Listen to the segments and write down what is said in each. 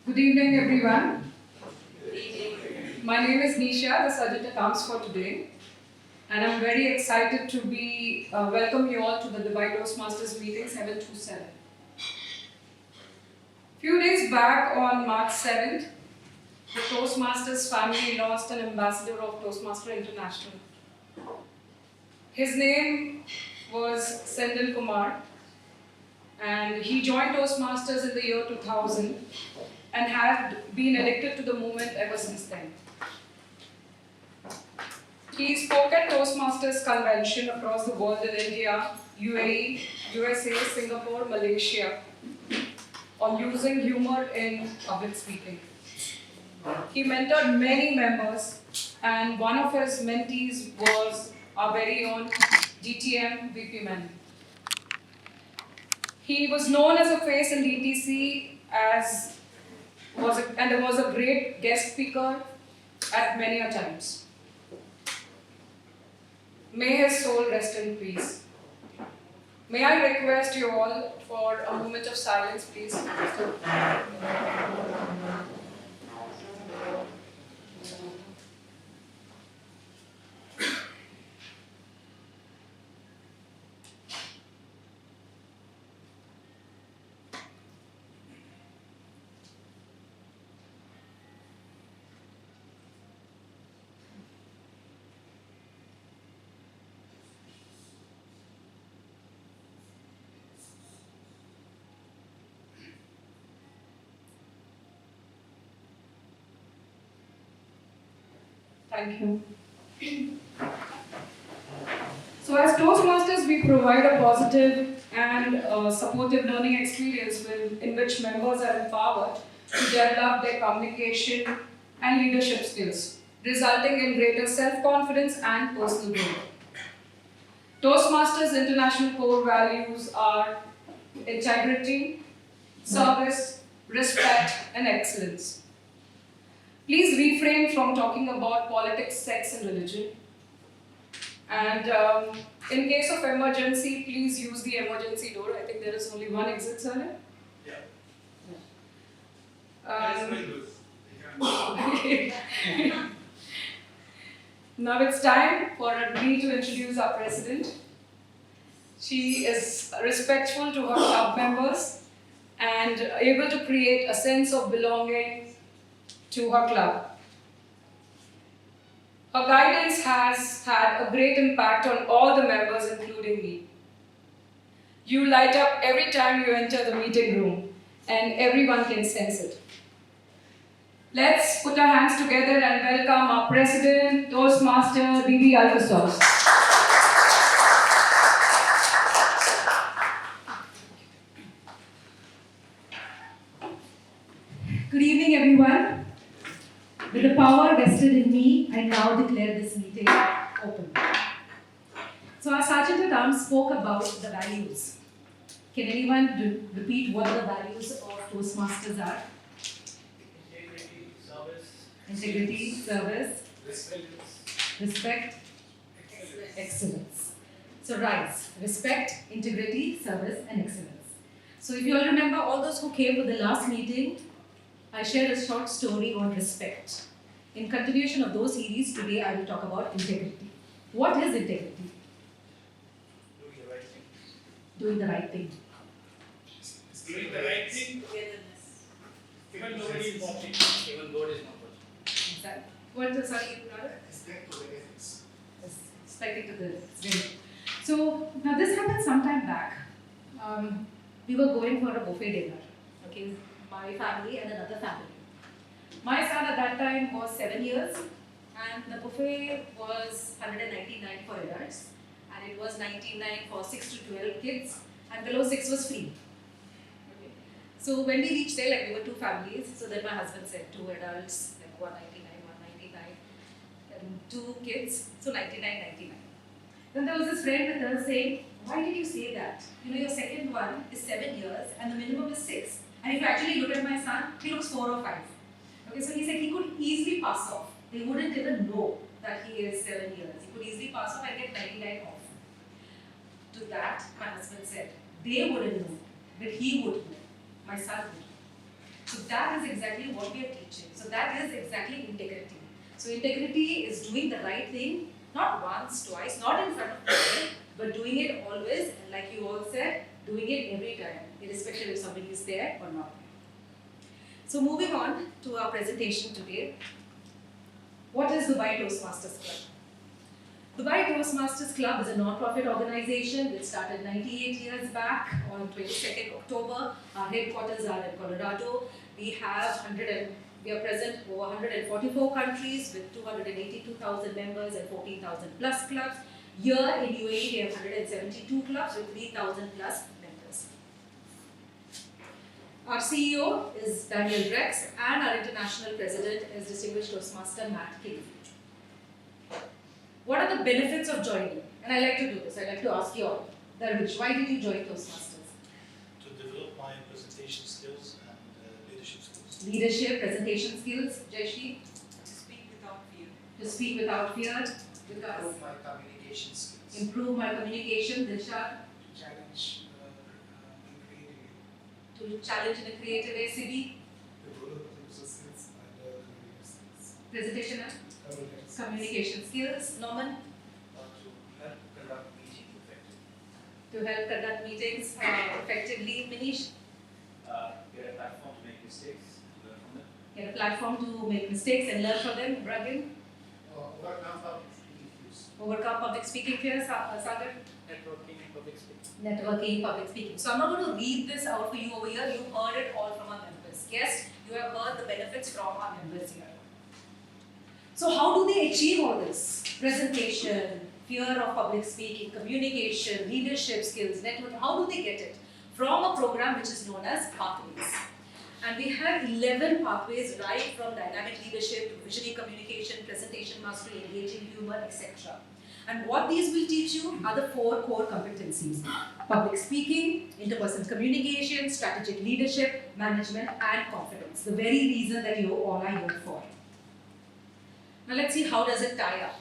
Good evening, everyone. My name is Nisha, the Sergeant at Arms for today, and I'm very excited to be welcome you all to the Dubai Toastmasters meeting 727. Few days back on March 7th, the Toastmasters family lost an ambassador of Toastmaster International. His name was Sendil Kumar, and he joined Toastmasters in the year 2000 and had been addicted to the movement ever since then. He spoke at Toastmasters convention across the world in India, UAE, USA, Singapore, Malaysia, on using humor in public speaking. He mentored many members, and one of his mentees was our very own DTM VP Man. He was known as a face in DTC and was a great guest speaker at many a times. May his soul rest in peace. May I request you all for a moment of silence, please? Thank you. So as Toastmasters, we provide a positive and supportive learning experience in which members are empowered to develop their communication and leadership skills, resulting in greater self-confidence and personal growth. Toastmasters' international core values are integrity, service, respect, and excellence. Please refrain from talking about politics, sex, and religion. And in case of emergency, please use the emergency door. I think there is only one exit, sir. Yeah. Now it's time for me to introduce our president. She is respectful to her club members and able to create a sense of belonging to her club. Her guidance has had a great impact on all the members, including me. You light up every time you enter the meeting room, and everyone can sense it. Let's put our hands together and welcome our President, Toastmaster, Bibi Alphasos. Good evening, everyone. With the power vested in me, I now declare this meeting open. So our Sergeant at Arms spoke about the values. Can anyone repeat what the values of Toastmasters are? Integrity, service, respect, excellence. So rise, respect, integrity, service, and excellence. So if you all remember, all those who came to the last meeting, I shared a short story on respect. In continuation of those series, today I will talk about integrity. What is integrity? Doing the right thing. Doing the right thing. Doing the right thing. Togetherness. Even nobody is watching. Even God is not watching. Exactly. What is sorry, brother? Respect to the ethics. Respecting to the very. So now this happened some time back. We were going for a buffet dinner. Okay, my family and another family. My son at that time was 7 years, and the buffet was 199 for adults, and it was 99 for 6 to 12 kids, and below 6 was free. Okay. So when we reached there, like we were two families, so then my husband said 2 adults, like 199, 199, and 2 kids, so 99. Then there was this friend with us saying, why did you say that? You know, your second one is 7 years and the minimum is 6. And if you actually look at my son, he looks 4 or 5. Okay, so he said he could easily pass off. They wouldn't even know that he is 7 years. He could easily pass off and get 99 off. To that, my husband said, they wouldn't know, but he would know. My son would. So that is exactly what we are teaching. So that is exactly integrity. So integrity is doing the right thing, not once, twice, not in front of people, but doing it always, and like you all said, doing it every time, irrespective if somebody is there or not. So moving on to our presentation today. What is Dubai Toastmasters Club? Dubai Toastmasters Club is a non-profit organization that started 98 years back on 22nd October. Our headquarters are in Colorado. We are present in over 144 countries with 282,000 members and 14,000 plus clubs. Here in UAE, we have 172 clubs with 3,000 plus members. Our CEO is Daniel Rex, and our international president is distinguished Toastmaster Matt King. What are the benefits of joining? And I like to do this. I like to ask you all. Darvish, why did you join Toastmasters? To develop my presentation skills and leadership skills. Leadership, presentation skills, Jayashri? To speak without fear. To speak without fear. Because Improve my communication skills. improve my communication, Dilshad. Challenge in creativity. To challenge in a creative way, Sibi. Develop user skills and communication skills. Presentation and communication skills, Norman. To help conduct meetings effectively. To help conduct meetings effectively, Manish. Get a platform to make mistakes, learn from them. Get a platform to make mistakes and learn from them, Ibrahim. Overcome public speaking fears. Overcome public speaking fears, Sagar. Networking and public speaking. Networking, public speaking. So I'm not going to read this out for you over here. You heard it all from our members. Yes, you have heard the benefits from our members here. So how do they achieve all this? Presentation, fear of public speaking, communication, leadership skills, networking. How do they get it? From a program which is known as Pathways. And we have 11 pathways right from dynamic leadership to visionary communication, presentation mastery, engaging humor, etc. And what these will teach you are the 4 core competencies: public speaking, interpersonal communication, strategic leadership, management, and confidence. The very reason that you all are here for. Now let's see how does it tie up.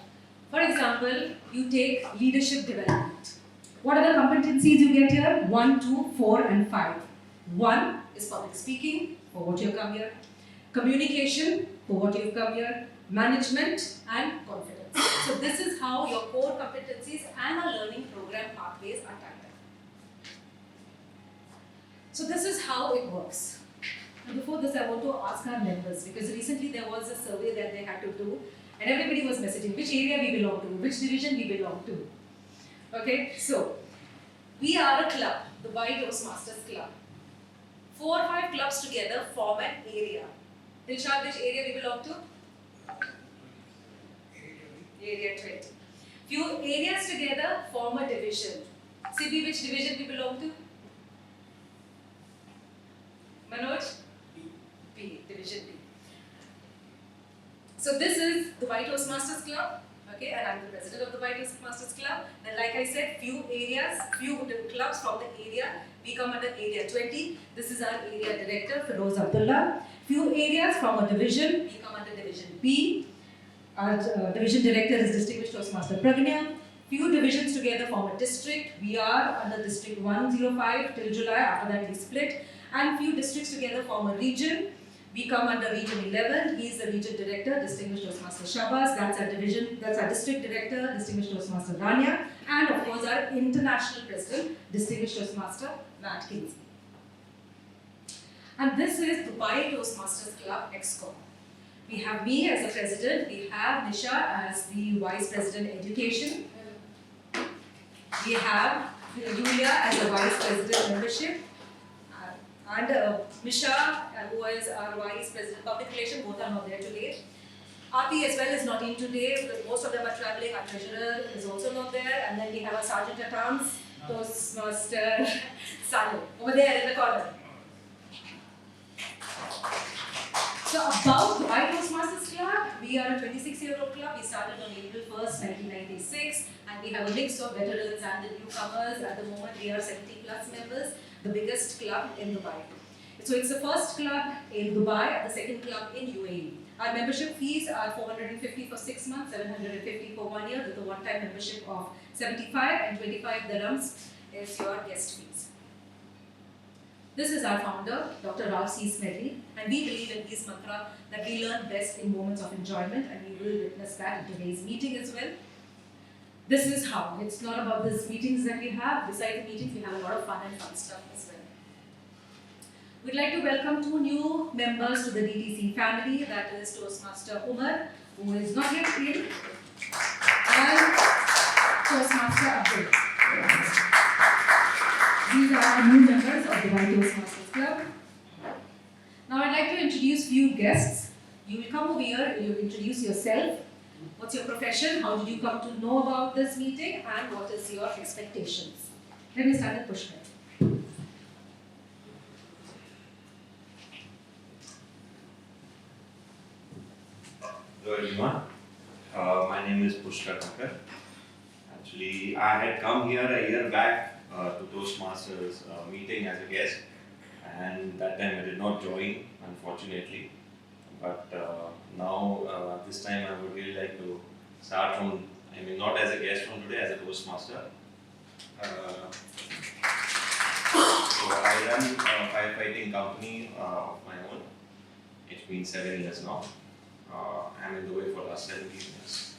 For example, you take leadership development. What are the competencies you get here? 1, 2, 4, and 5. 1 is public speaking, for what you come here. Communication, for what you've come here. Management and confidence. So this is how your core competencies and our learning program pathways are tied up. So this is how it works. And before this, I want to ask our members, because recently there was a survey that they had to do, and everybody was messaging which area we belong to, which division we belong to. Okay, so we are a club, the Dubai Toastmasters Club. 4 or 5 clubs together form an area. Dilshad, which area we belong to? Area 20. Few areas together form a division. Sibi, which division we belong to? Manoj? B, division B. So this is the Dubai Toastmasters Club, okay, and I'm the president of the Dubai Toastmasters Club. And like I said, few clubs from the area, we come under area 20. This is our area director, Feroz Abdullah. Few areas from a division, we come under division B. Our division director is distinguished Toastmaster Pragnya. Few divisions together form a district. We are under district 105 till July, after that we split. And few districts together form a region. We come under region 11. He is the region director, distinguished Toastmaster Shabazz. That's our division, that's our district director, distinguished Toastmaster Rania. And of course our international president, distinguished Toastmaster Matt Kingsley. And this is Dubai Toastmasters Club ExCom. We have me as the president, we have Nisha as the vice president education. We have Julia as the vice president membership. And Misha, who is our vice president public relations, both are not there today. Aarti as well is not in today because most of them are traveling. Our treasurer is also not there. And then we have our sergeant at arms, Toastmaster Sanu, over there in the corner. So about Dubai Toastmasters Club, we are a 26-year-old club. We started on April 1st, 1996, and we have a mix of veterans and the newcomers. At the moment, we are 70 plus members, the biggest club in Dubai. So it's the first club in Dubai and the second club in UAE. Our membership fees are 450 for 6 months, 750 for 1 year, with a one-time membership of 75 and 25 dirhams is your guest fees. This is our founder, Dr. Smiley, and we believe in his mantra that we learn best in moments of enjoyment, and we will witness that in today's meeting as well. This is how. It's not about these meetings that we have. Besides the meetings, we have a lot of fun and fun stuff as well. We'd like to welcome 2 new members to the DTC family. That is Toastmaster Umar, who is not yet in, and Toastmaster Abdul. These are our new members of the Toastmasters Club. Now I'd like to introduce few guests. You will come over here, you will introduce yourself. What's your profession? How did you come to know about this meeting? And what is your expectations? Let me start with Pushkar. Hello everyone, my name is Pushkar. Actually, I had come here a year back to Toastmasters meeting as a guest, and that time I did not join, unfortunately. But now, this time I would really like to start from, not as a guest from today, as a Toastmaster. So I run a firefighting company of my own. It's been 7 years now. I'm in Dubai for the last 17 years.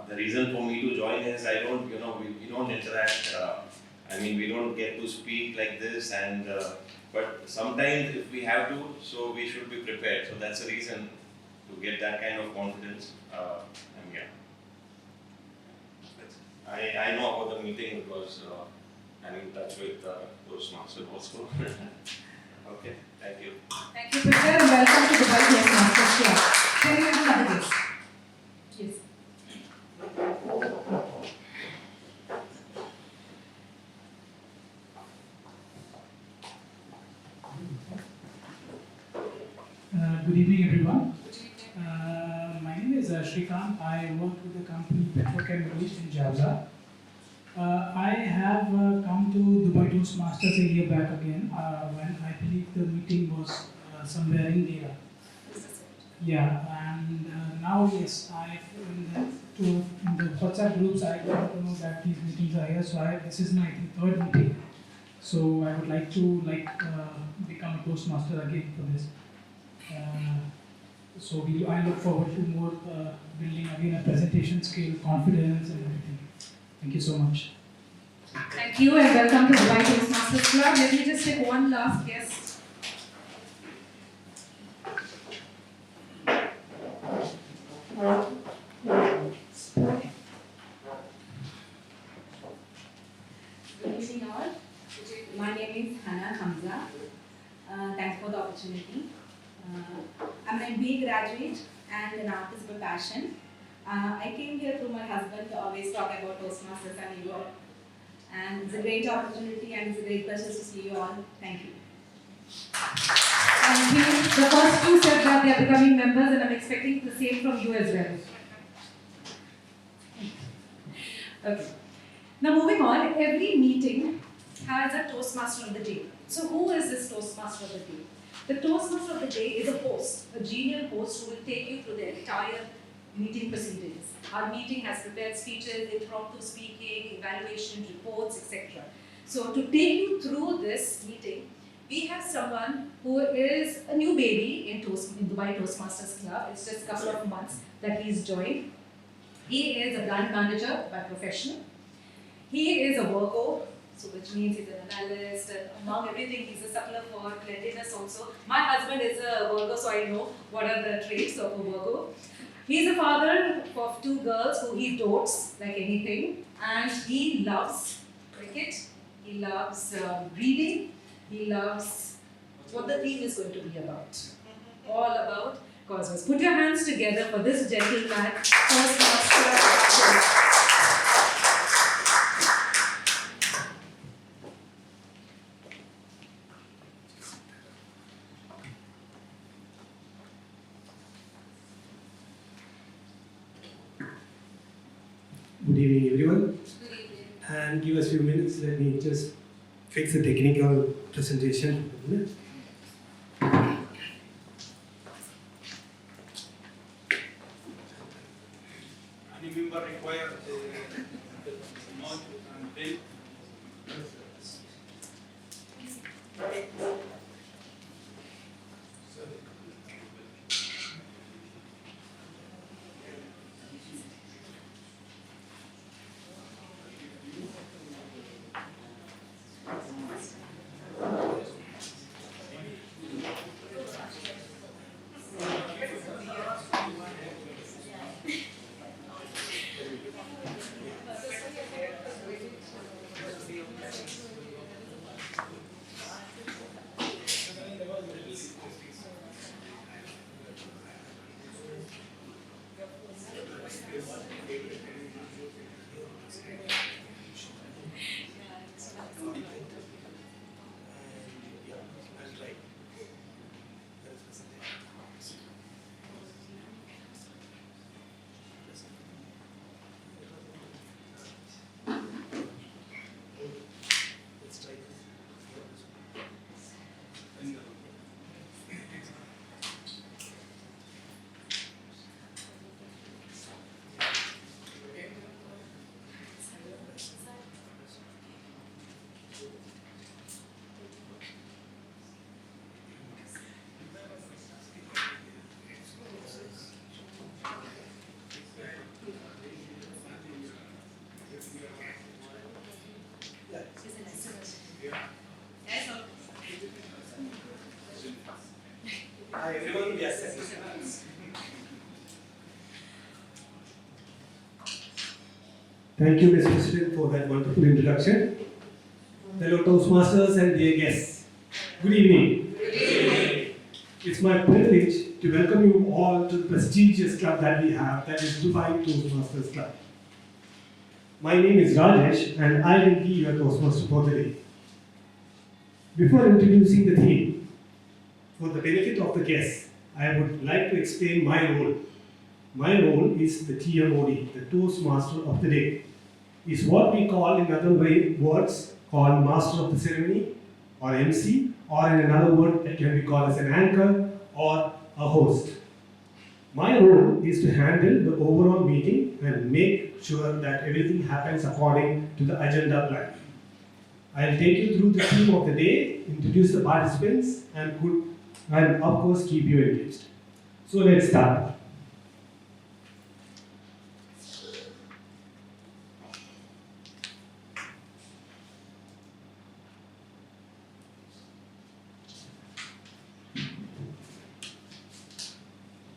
The reason for me to join is I don't, we don't interact. We don't get to speak like this, and but sometimes if we have to, so we should be prepared. So that's the reason to get that kind of confidence. And yeah, I know about the meeting because I'm in touch with Toastmasters also. Okay, thank you. Thank you, Pushkar, and welcome to the Toastmasters Club. Can we have another guest? Yes. Good evening, everyone. My name is Shrikant. I work with the company Petrochem Middle East in Jabza. I have come to Dubai Toastmasters a year back again when I believe the meeting was somewhere in Dera. Yeah, and now yes, in the WhatsApp groups I got to know that these meetings are here. So this is my 3rd meeting. So I would like to become a Toastmaster again for this. So I look forward to more building again a presentation skill, confidence, and everything. Thank you so much. Thank you, and welcome to the Toastmasters Club. Let me just take one last guest. Good evening all. My name is Hannah Hamza. Thanks for the opportunity. I'm an MBA graduate and an artist by passion. I came here through my husband to always talk about Toastmasters and you all. And it's a great opportunity and it's a great pleasure to see you all. Thank you. Thank you. The first 2 said that they are becoming members, and I'm expecting the same from you as well. Okay. Now moving on, every meeting has a Toastmaster of the day. So who is this Toastmaster of the day? The Toastmaster of the day is a host, a genial host who will take you through the entire meeting proceedings. Our meeting has prepared speeches, impromptu speaking, evaluation reports, etc. So to take you through this meeting, we have someone who is a new baby in Dubai Toastmasters Club. It's just a couple of months that he's joined. He is a brand manager by profession. He is a Virgo, so which means he's an analyst, and among everything, he's a suckler for cleanliness also. My husband is a Virgo, so I know what are the traits of a Virgo. He's a father of 2 girls who he dotes like anything, and he loves cricket, he loves reading, he loves what the theme is going to be about. All about cosmos. Put your hands together for this gentleman, Toastmaster. Good evening, everyone. Good evening. And give us a few minutes. Let me just fix the technical presentation. Any member require note and pen? Hi everyone, yes. Thank you, Mr. President, for that wonderful introduction. Fellow Toastmasters and dear guests, good evening. Good evening. It's my privilege to welcome you all to the prestigious club that we have, that is Dubai Toastmasters Club. My name is Rajesh and I will be your Toastmaster for the day. Before introducing the theme, for the benefit of the guests, I would like to explain my role. My role is the TMOD, the Toastmaster of the Day. Is what we call in other words called Master of the Ceremony or MC, or in another word it can be called as an anchor or a host. My role is to handle the overall meeting and make sure that everything happens according to the agenda plan. I'll take you through the theme of the day, introduce the participants, and of course keep you engaged. So let's start.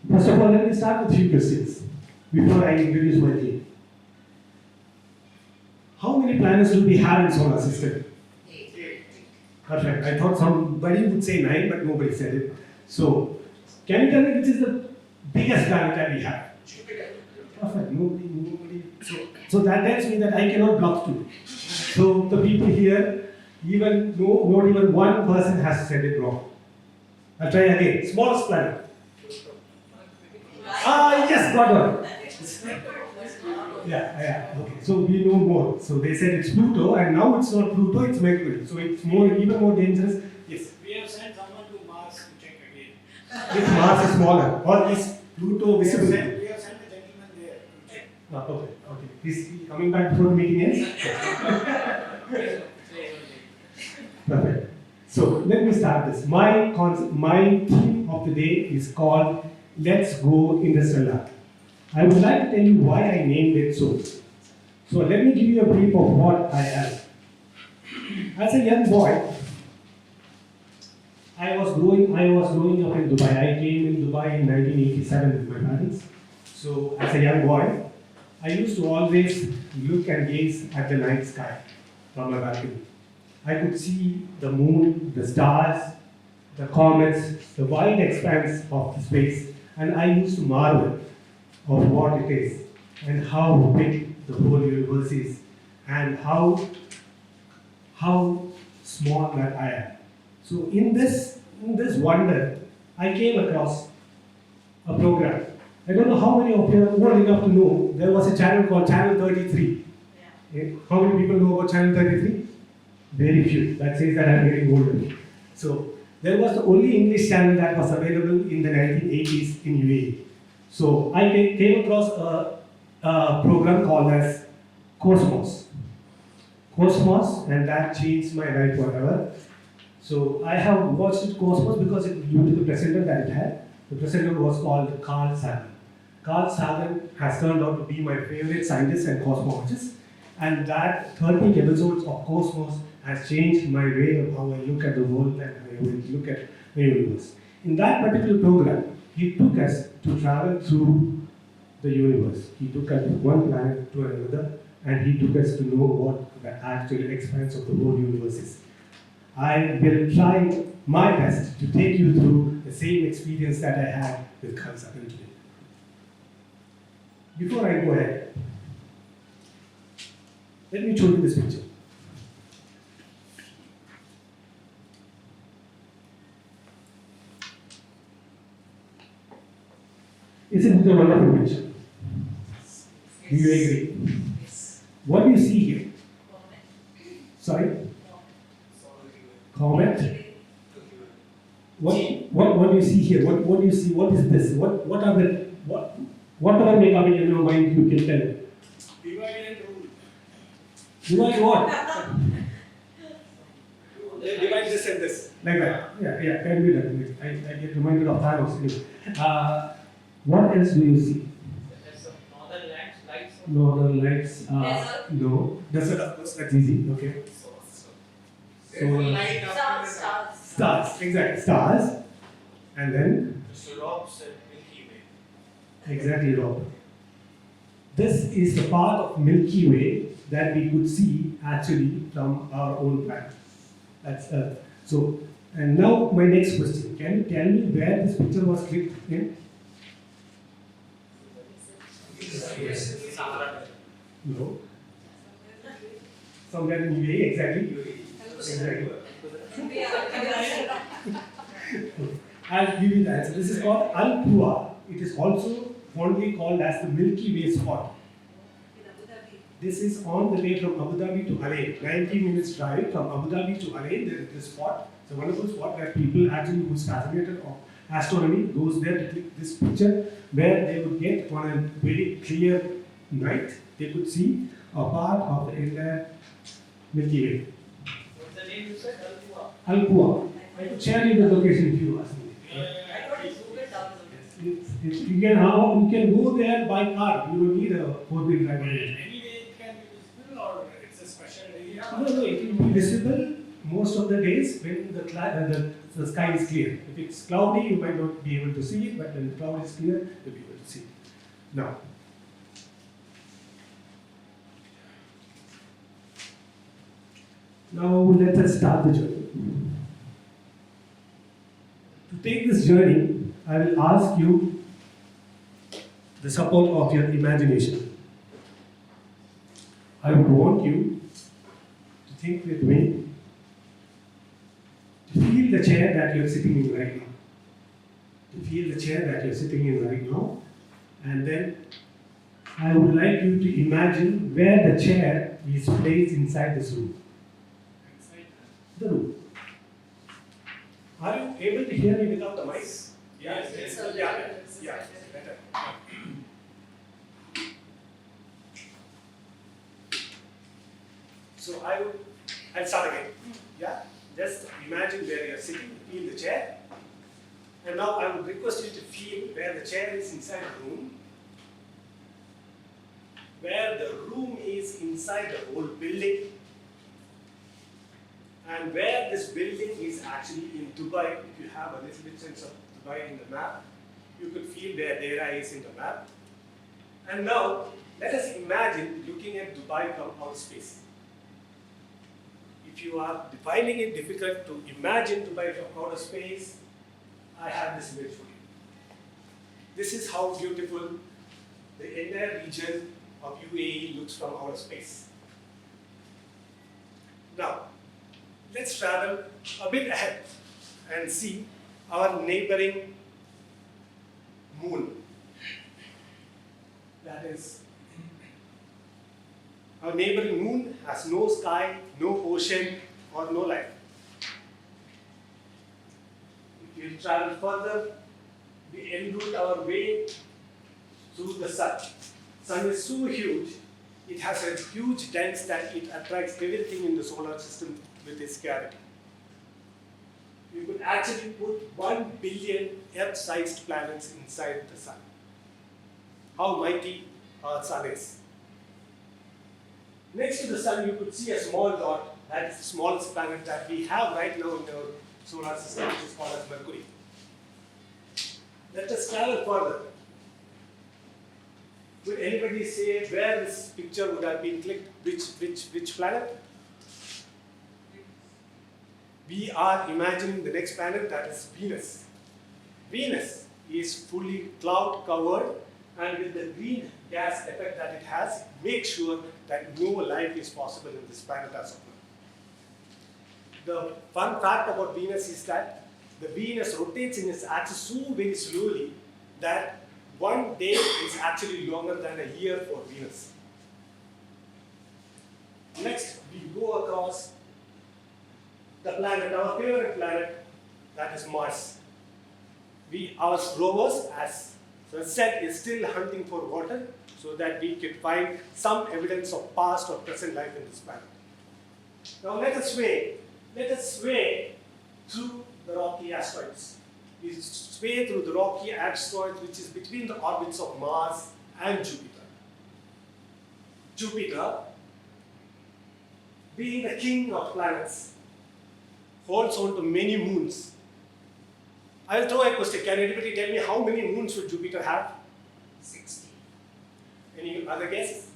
First of all, let me start with a few questions before I introduce my team. How many planets do we have in solar system? 8. Perfect. I thought somebody would say 9, but nobody said it. So, can you tell me which is the biggest planet that we have? Jupiter. Perfect. Nobody. So that tells me that I cannot block 2. So the people here, not even one person has said it wrong. I'll try again. Smallest planet. Yes, got one. Yeah, okay. So we know more. So they said it's Pluto, and now it's not Pluto, it's Mercury. So it's even more dangerous. Yes. We have sent someone to Mars to check again. If Mars is smaller, or is Pluto visible? We have sent a gentleman there to check. Okay. Is he coming back before the meeting ends? Perfect. So let me start this. My theme of the day is called Let's Go Interstellar. I would like to tell you why I named it so. So let me give you a brief of what I am. As a young boy, I was growing up in Dubai. I came in Dubai in 1987 with my parents. So as a young boy, I used to always look and gaze at the night sky from my balcony. I could see the moon, the stars, the comets, the wide expanse of the space, and I used to marvel of what it is and how big the whole universe is and how small that I am. So in this wonder, I came across a program. I don't know how many of you are old enough to know there was a channel called Channel 33. Yeah. How many people know about Channel 33? Very few. That says that I'm getting older. So there was the only English channel that was available in the 1980s in UAE. So I came across a program called as Cosmos, and that changed my life forever. So I have watched it Cosmos because due to the presenter that it had. The presenter was called Carl Sagan. Carl Sagan has turned out to be my favorite scientist and cosmologist, and that 30 episodes of Cosmos has changed my way of how I look at the world and how I look at the universe. In that particular program, he took us to travel through the universe. He took us from one planet to another, and he took us to know what the actual expanse of the whole universe is. I will try my best to take you through the same experience that I had with Carl Sagan today. Before I go ahead, let me show you this picture. Isn't it a wonderful picture? Do you agree? What do you see here? Sorry? Comet? What do you see here? What do you see? What is this? Whatever may come in your mind, you can tell. Divide and rule. Divide what? Divide this and this. Like that. Yeah, can be done. I get reminded of Thanos. What else do you see? Northern lights. No. Desert, of course, that's easy. Okay. So, stars. Exactly. Stars. And then? Mr. Rob said Milky Way. Exactly, Rob. This is the part of Milky Way that we could see actually from our own planet. That's Earth. So, and now my next question. Can you tell me where this picture was clicked in? Yes. No. Somewhere in UAE, exactly. Exactly. I'll give you the answer. This is called Al-Quwa. It is also fondly called as the Milky Way spot. This is on the way from Abu Dhabi to Alain. 90 minutes drive from Abu Dhabi to Alain. There is this spot. It's a wonderful spot where people actually who is fascinated of astronomy goes there to click this picture, where they would get on a very clear night, they could see a part of the entire Milky Way. What's the name you said? Al-Quwa. I could share you the location if you ask me. You can go there by car. You don't need a four-wheel drive. Anyway, it can be visible or it's a special area? No, it will be visible most of the days when the sky is clear. If it's cloudy, you might not be able to see it, but when the cloud is clear, you'll be able to see it. Now let us start the journey. To take this journey, I will ask you the support of your imagination. I would want you to think with me, to feel the chair that you're sitting in right now. To feel the chair that you're sitting in right now. And then I would like you to imagine where the chair is placed inside this room. The room. Are you able to hear me without the mic? Yes, yes. Yeah, better. So I'll start again. Yeah, just imagine where you're sitting, feel the chair. And now I would request you to feel where the chair is inside the room, where the room is inside the whole building, and where this building is actually in Dubai. If you have a little bit sense of Dubai in the map, you could feel where Dera is in the map. And now, let us imagine looking at Dubai from outer space. If you are finding it difficult to imagine Dubai from outer space, I have this image for you. This is how beautiful the entire region of UAE looks from outer space. Now, let's travel a bit ahead and see our neighboring moon. That is, our neighboring moon has no sky, no ocean, or no life. If you travel further, we en route our way through the sun. Sun is so huge, it has a huge dense that it attracts everything in the solar system with its gravity. We could actually put 1 billion Earth-sized planets inside the sun. How mighty our sun is. Next to the sun, you could see a small dot. That is the smallest planet that we have right now in our solar system, which is called as Mercury. Let us travel further. Would anybody say where this picture would have been clicked? Which planet? We are imagining the next planet, that is Venus. Venus is fully cloud covered, and with the green gas effect that it has, make sure that no life is possible in this planet as of now. The fun fact about Venus is that the Venus rotates in its axis so very slowly that one day is actually longer than a year for Venus. Next, we go across the planet, our favorite planet, that is Mars. Our rovers, as said, is still hunting for water so that we can find some evidence of past or present life in this planet. Now let us sway through the rocky asteroids. We sway through the rocky asteroids which is between the orbits of Mars and Jupiter. Jupiter, being the king of planets, holds on to many moons. I will throw a question. Can anybody tell me how many moons should Jupiter have? 60. Any other guess?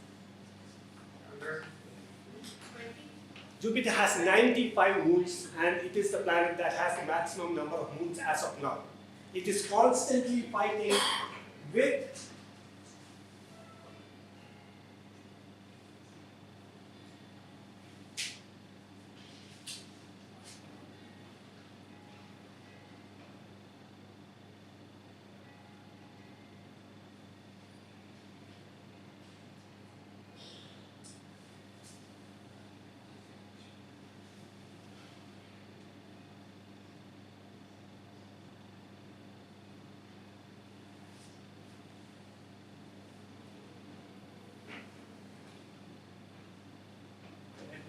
100. Jupiter has 95 moons and it is the planet that has the maximum number of moons as of now. It is constantly fighting with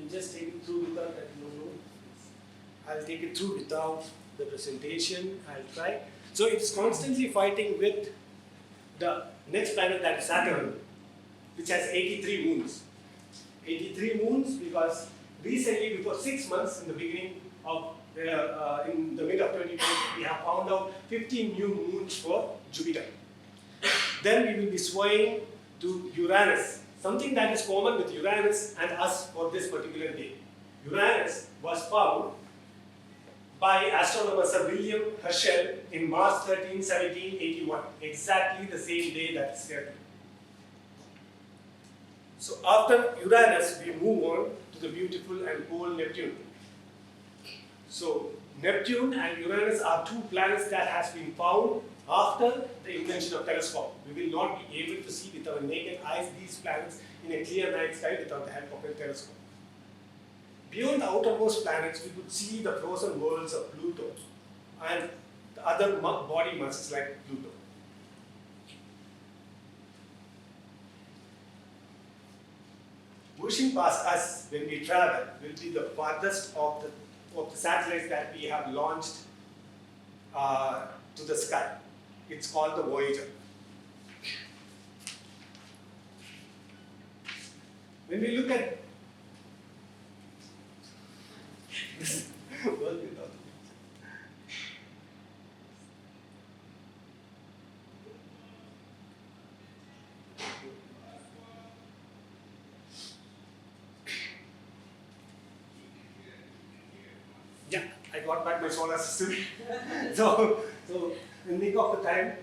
Let me just take it through without that. No. I'll take it through without the presentation. I'll try. So it's constantly fighting with the next planet, that is Saturn, which has 83 moons. 83 moons because recently, before 6 months, in the beginning of in the mid of 2020, we have found out 15 new moons for Jupiter. Then we will be swaying to Uranus. Something that is common with Uranus and us for this particular day. Uranus was found by astronomer Sir William Herschel in March 13, 1781, exactly the same day that is here. So after Uranus, we move on to the beautiful and cold Neptune. So Neptune and Uranus are two planets that has been found after the invention of telescope. We will not be able to see with our naked eyes these planets in a clear night sky without the help of a telescope. Beyond the outermost planets, we could see the frozen worlds of Pluto and the other body masses like Pluto. Pushing past us when we travel will be the farthest of the satellites that we have launched to the sky. It's called the Voyager. When we look at this work without yeah, I got back my solar system. so in the nick of the time,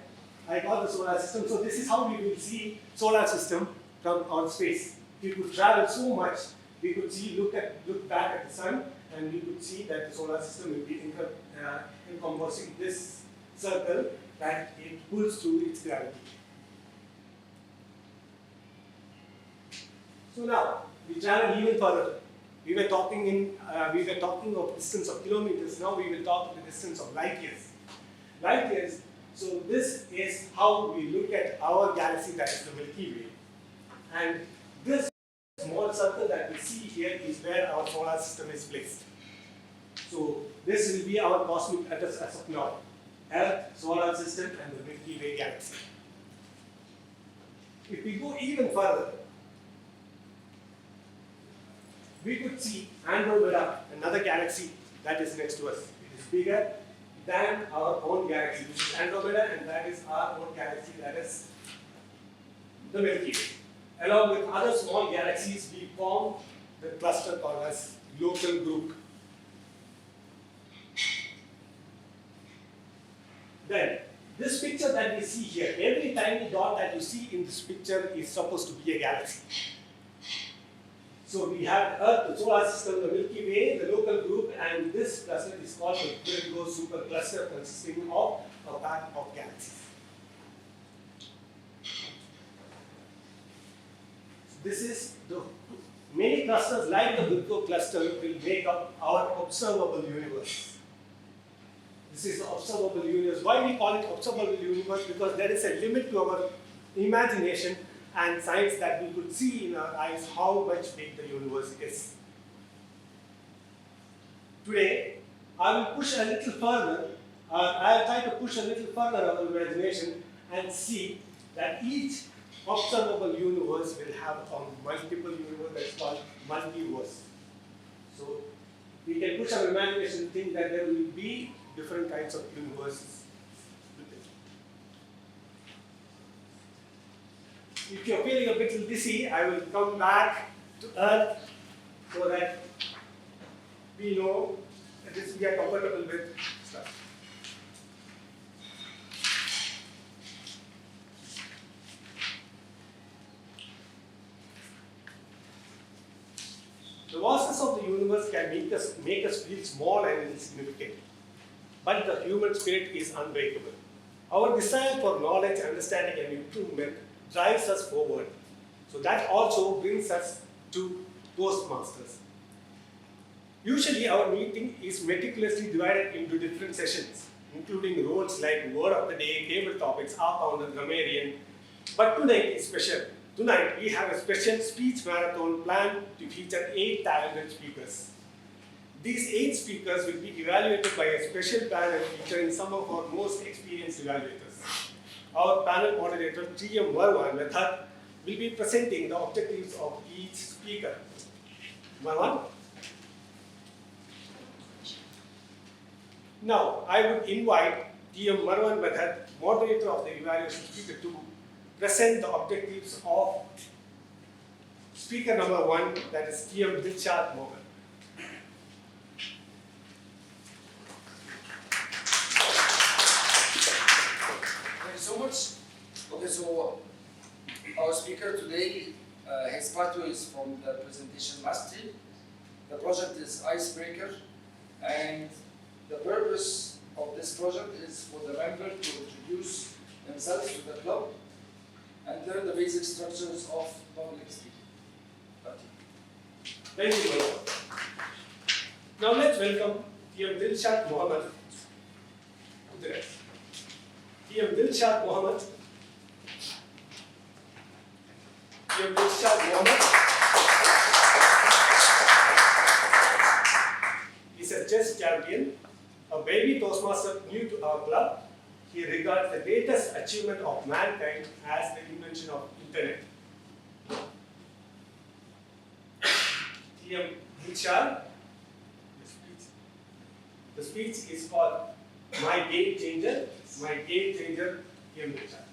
I got the solar system. So this is how we will see solar system from our space. If we could travel so much, we could see, look back at the sun, and we could see that the solar system will be encompassing this circle that it pulls through its gravity. So now we travel even further. We were talking of distance of kilometers. Now we will talk the distance of light years. Light years. So this is how we look at our galaxy, that is the Milky Way, and this small circle that we see here is where our solar system is placed. So this will be our cosmic address as of now: Earth, solar system, and the Milky Way galaxy. If we go even further, we could see Andromeda, another galaxy that is next to us. It is bigger than our own galaxy, which is Andromeda, and that is our own galaxy, that is the Milky Way. Along with other small galaxies, we form the cluster called as local group. Then, this picture that we see here, every tiny dot that you see in this picture is supposed to be a galaxy. So we have Earth, the solar system, the Milky Way, the local group, and this cluster is called the Virgo supercluster, consisting of a pack of galaxies. This is the many clusters like the Virgo cluster will make up our observable universe. This is the observable universe. Why we call it observable universe? Because there is a limit to our imagination and science that we could see in our eyes how much big the universe is. Today, I will push a little further, I'll try to push a little further our imagination and see that each observable universe will have a multiple universe that's called multiverse. So we can push our imagination to think that there will be different kinds of universes if you're feeling a bit dizzy, I will come back to earth so that we know that we are comfortable with stuff. The vastness of the universe can make us feel small and insignificant, but the human spirit is unbreakable. Our desire for knowledge, understanding, and improvement drives us forward. So that also brings us to Toastmasters. Usually, our meeting is meticulously divided into different sessions, including roles like word of the day, table topics, outbound, and grammarian. But tonight is special. Tonight, we have a special speech marathon planned to feature 8 talented speakers. These 8 speakers will be evaluated by a special panel featuring some of our most experienced evaluators. Our panel moderator, TMOD method, will be presenting the objectives of each speaker. Marwan? Now, I would invite TM Marwan Method, moderator of the evaluation speaker, to present the objectives of speaker number 1, that is TM Dilshad Mohammed. Thank you so much. Okay, so our speaker today, his pathway is from the presentation mastery. The project is Icebreaker, and the purpose of this project is for the member to introduce themselves to the club and learn the basic structures of public speaking. Thank you, Marwan. Now let's welcome TM Dilshad Mohammed to the rest. TM Dilshad Mohammed. TM Dilshad Mohammed is a chess champion, a baby Toastmaster new to our club. He regards the greatest achievement of mankind as the invention of internet. TM Dilshad, the speech is called My Game Changer. My Game Changer, TM Dilshad.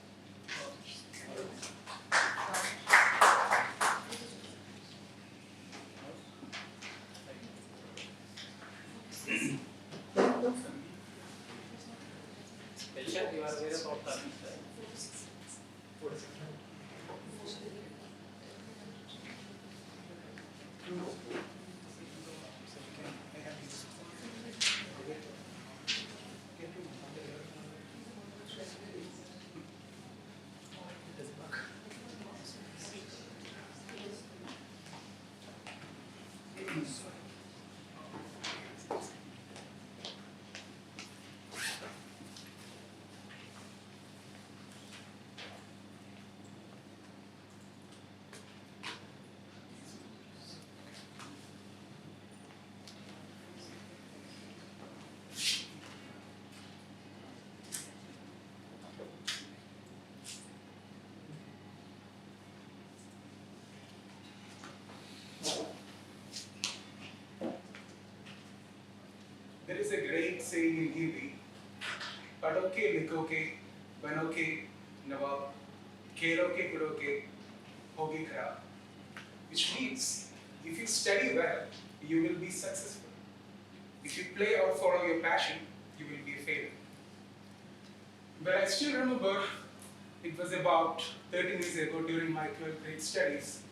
There is a great saying in Hindi, Padoke, Likoke, Banoke, Nawab, Keroke, Kuroke, Hoge Kharab, which means if you study well, you will be successful. If you play or follow your passion, you will be a failure. But I still remember it was about 13 years ago during my 12th grade studies.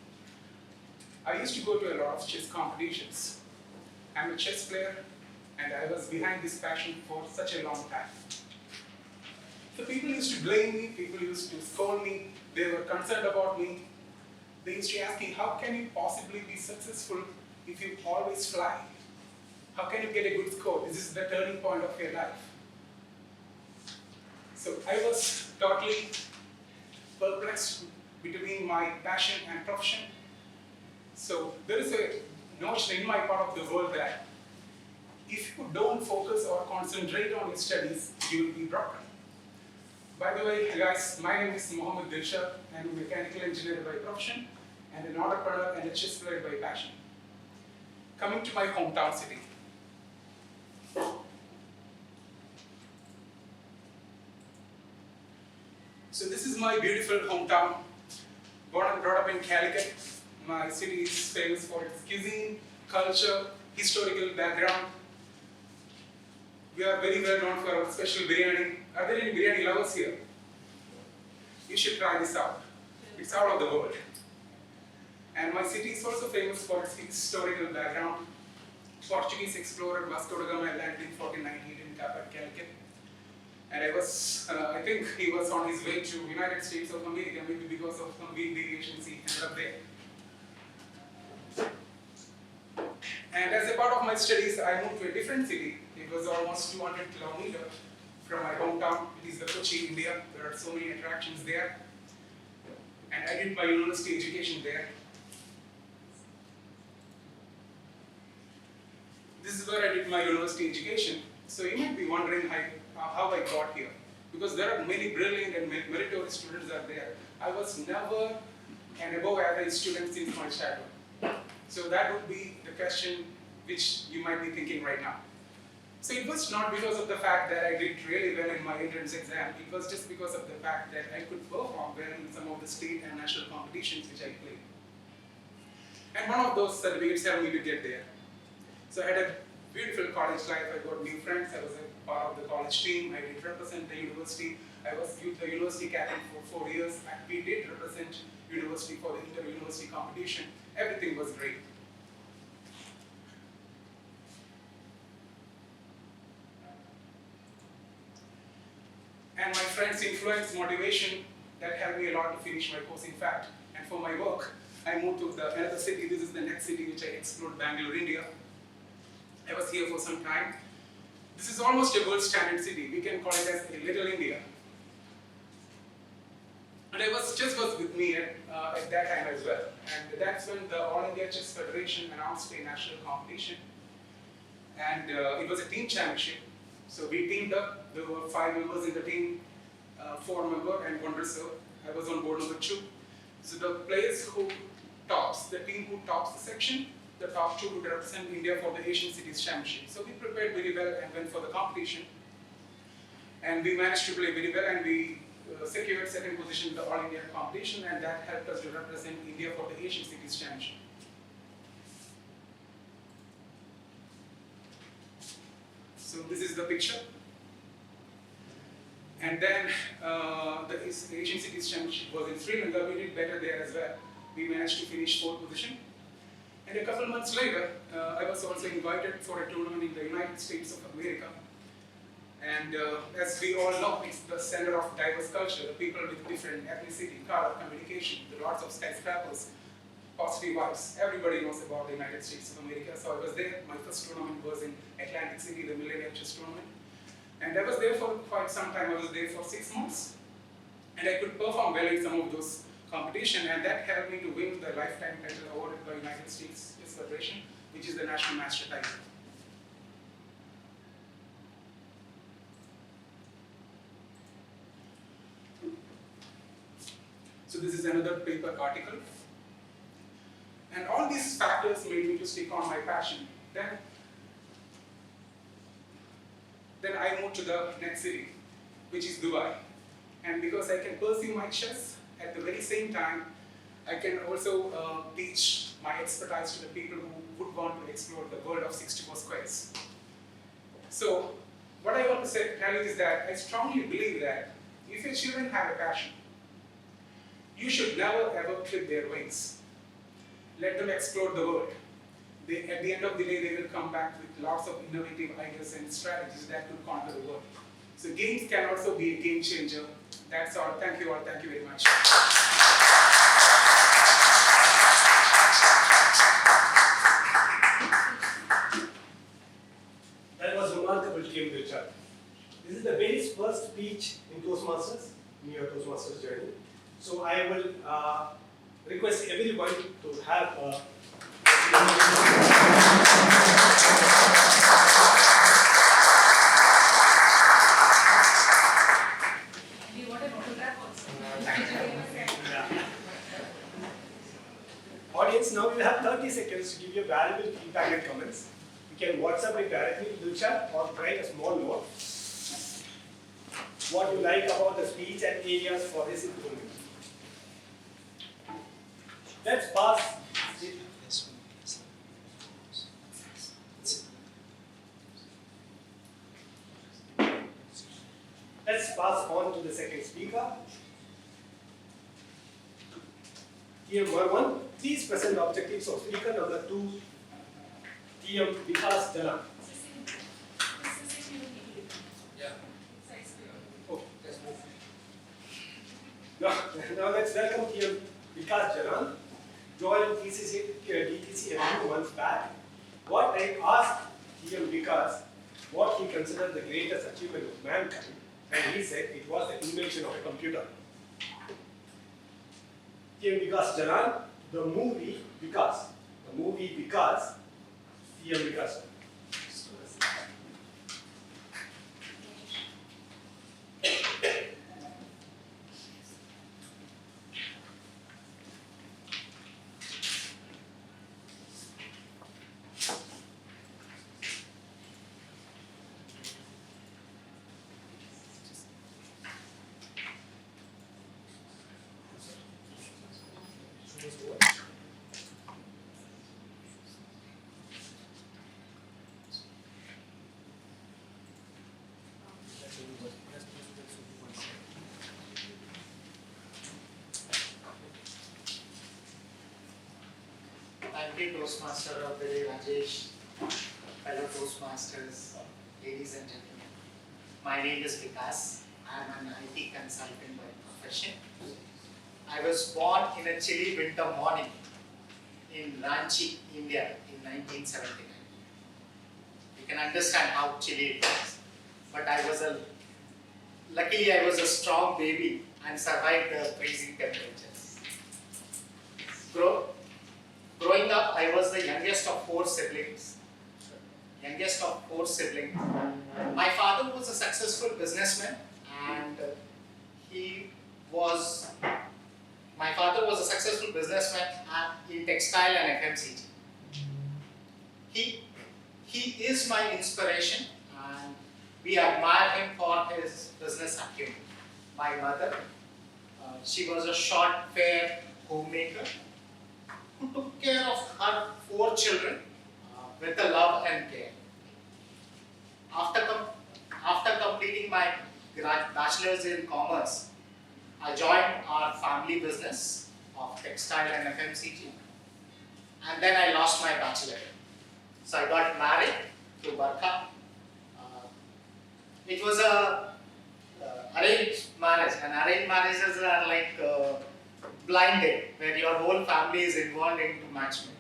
I used to go to a lot of chess competitions. I'm a chess player, and I was behind this passion for such a long time. So people used to blame me, people used to scold me, they were concerned about me. They used to ask me, how can you possibly be successful if you always fly? How can you get a good score? This is the turning point of your life. So I was totally perplexed between my passion and profession. So there is a notion in my part of the world that if you don't focus or concentrate on your studies, you will be broken. By the way, guys, my name is Mohammed Dilshad. I'm a mechanical engineer by profession and an entrepreneur and a chess player by passion. Coming to my hometown city. So this is my beautiful hometown. born and brought up in Calicut. My city is famous for its cuisine, culture, historical background. We are very well known for our special biryani. Are there any biryani lovers here? You should try this out. It's out of the world. And my city is also famous for its historical background. Portuguese explorer Vasco da Gama landed in 1498 in Calicut. And I think he was on his way to United States of America, maybe because of some wind deviations he ended up there. And as a part of my studies, I moved to a different city. It was almost 200 kilometers from my hometown. It is the Kochi, India. There are so many attractions there. And I did my university education there. This is where I did my university education. So you might be wondering how I got here. Because there are many brilliant and meritorious students out there. I was never an above average student since my childhood. So that would be the question which you might be thinking right now. So it was not because of the fact that I did really well in my entrance exam. It was just because of the fact that I could perform well in some of the state and national competitions which I played. And one of those certificates helped me to get there. So I had a beautiful college life. I got new friends. I was a part of the college team. I did represent the university. I was the university captain for 4 years. And we did represent university for the inter-university competition. Everything was great. And my friends' influence, motivation, that helped me a lot to finish my course, in fact. And for my work, I moved to another city. This is the next city which I explored, Bangalore, India. I was here for some time. This is almost a world standard city. We can call it as a little India. And I was with me at that time as well. And that's when the All India Chess Federation announced a national competition. And it was a team championship. So we teamed up. There were 5 members in the team, 4 member and 1 reserve. I was on board number 2. So the players who tops, the team who tops the section, the top 2 would represent India for the Asian Cities Championship. So we prepared very well and went for the competition. And we managed to play very well, and we secured second position in the All India competition, and that helped us to represent India for the Asian Cities Championship. So this is the picture. And then the Asian Cities Championship was in Sri Lanka. We did better there as well. We managed to finish 4th position. And a couple months later, I was also invited for a tournament in the United States of America. And as we all know, it's the center of diverse culture, the people with different ethnicity, color, communication, the lots of skyscrapers, positive vibes. Everybody knows about the United States of America. So I was there. My first tournament was in Atlantic City, the Millennium Chess Tournament. And I was there for quite some time. I was there for 6 months. And I could perform well in some of those competitions, and that helped me to win the lifetime title awarded by United States Chess Federation, which is the National Master title. So this is another paper article. And all these factors made me to stick on my passion. Then I moved to the next city, which is Dubai. And because I can pursue my chess, at the very same time, I can also teach my expertise to the people who would want to explore the world of 64 squares. So, what I want to tell you is that I strongly believe that if your children have a passion, you should never ever clip their wings. Let them explore the world. At the end of the day, they will come back with lots of innovative ideas and strategies that could conquer the world. So games can also be a game changer. That's all. Thank you all. Thank you very much. That was remarkable, Kim Richard. This is the very first speech in Toastmasters, in your Toastmasters journey. So I will request everyone to have a audience. Now you have 30 seconds to give your valuable feedback and comments. You can WhatsApp it directly to Dilshad or write a small note. What you like about the speech and areas for his improvement. Let's pass. Let's pass on to the second speaker. TM11, please present the objectives of speaker number 2, TM Vikas Jana. Yeah. Oh. Let's move. Now let's welcome TM Vikas Jana. Joined DTC a few months back. What I asked TM Vikas what he considered the greatest achievement of mankind, and he said it was the invention of a computer. TM Vikas Jalan, the movie Vikas. The movie Vikas, TM Vikas. Thank you, Toastmaster of the day, Rajesh, fellow Toastmasters, ladies and gentlemen. My name is Vikas. I am an IT consultant by profession. I was born in a chilly winter morning in Ranchi, India in 1979. You can understand how chilly it was. But luckily I was a strong baby and survived the freezing temperatures. Growing up, I was the youngest of four siblings. My father was a successful businessman, and my father was a successful businessman in textile and FMCG. He is my inspiration, and we admire him for his business acumen. My mother, she was a short, fair homemaker who took care of her 4 children with a love and care. After completing my bachelor's in commerce, I joined our family business of textile and FMCG, and then I lost my bachelor. So I got married to Barkha. It was a arranged marriage, and arranged marriages are like blind date, where your whole family is involved into matchmaking.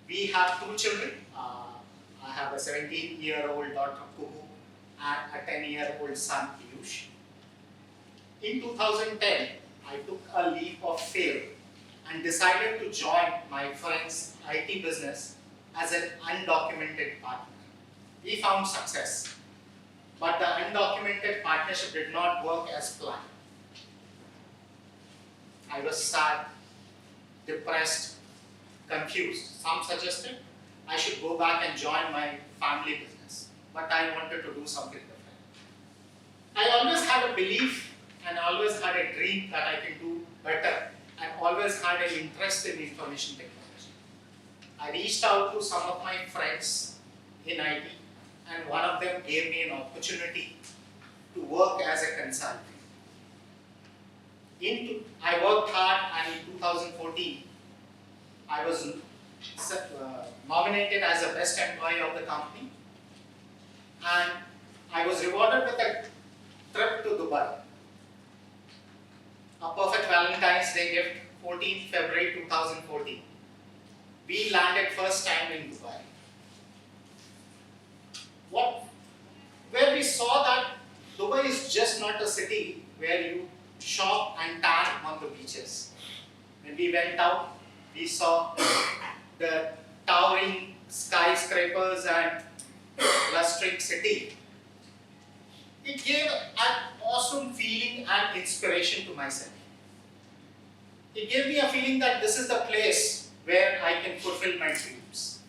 We have 2 children. I have a 17-year-old daughter, Kuhu, and a 10-year-old son, Piyush. In 2010, I took a leap of faith and decided to join my friend's IT business as an undocumented partner. We found success, but the undocumented partnership did not work as planned. I was sad, depressed, confused. Some suggested I should go back and join my family business, but I wanted to do something different. I always had a belief and always had a dream that I can do better, and always had an interest in information technology. I reached out to some of my friends in IT, and one of them gave me an opportunity to work as a consultant. I worked hard, and in 2014, I was nominated as the best employee of the company, and I was rewarded with a trip to Dubai. A perfect Valentine's Day gift, 14th February 2014. We landed first time in Dubai. Where we saw that Dubai is just not a city where you shop and tan on the beaches. When we went out, we saw the towering skyscrapers and blustering city. It gave an awesome feeling and inspiration to myself. It gave me a feeling that this is the place where I can fulfill my dreams.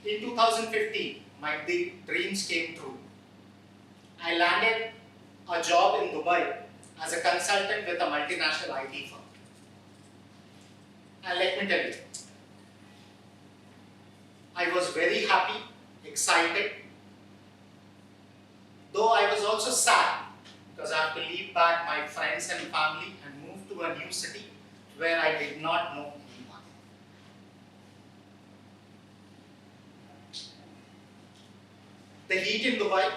In 2015, my dreams came true. I landed a job in Dubai as a consultant with a multinational IT firm. And let me tell you, I was very happy, excited, though I was also sad because I have to leave back my friends and family and move to a new city where I did not know anyone. The heat in Dubai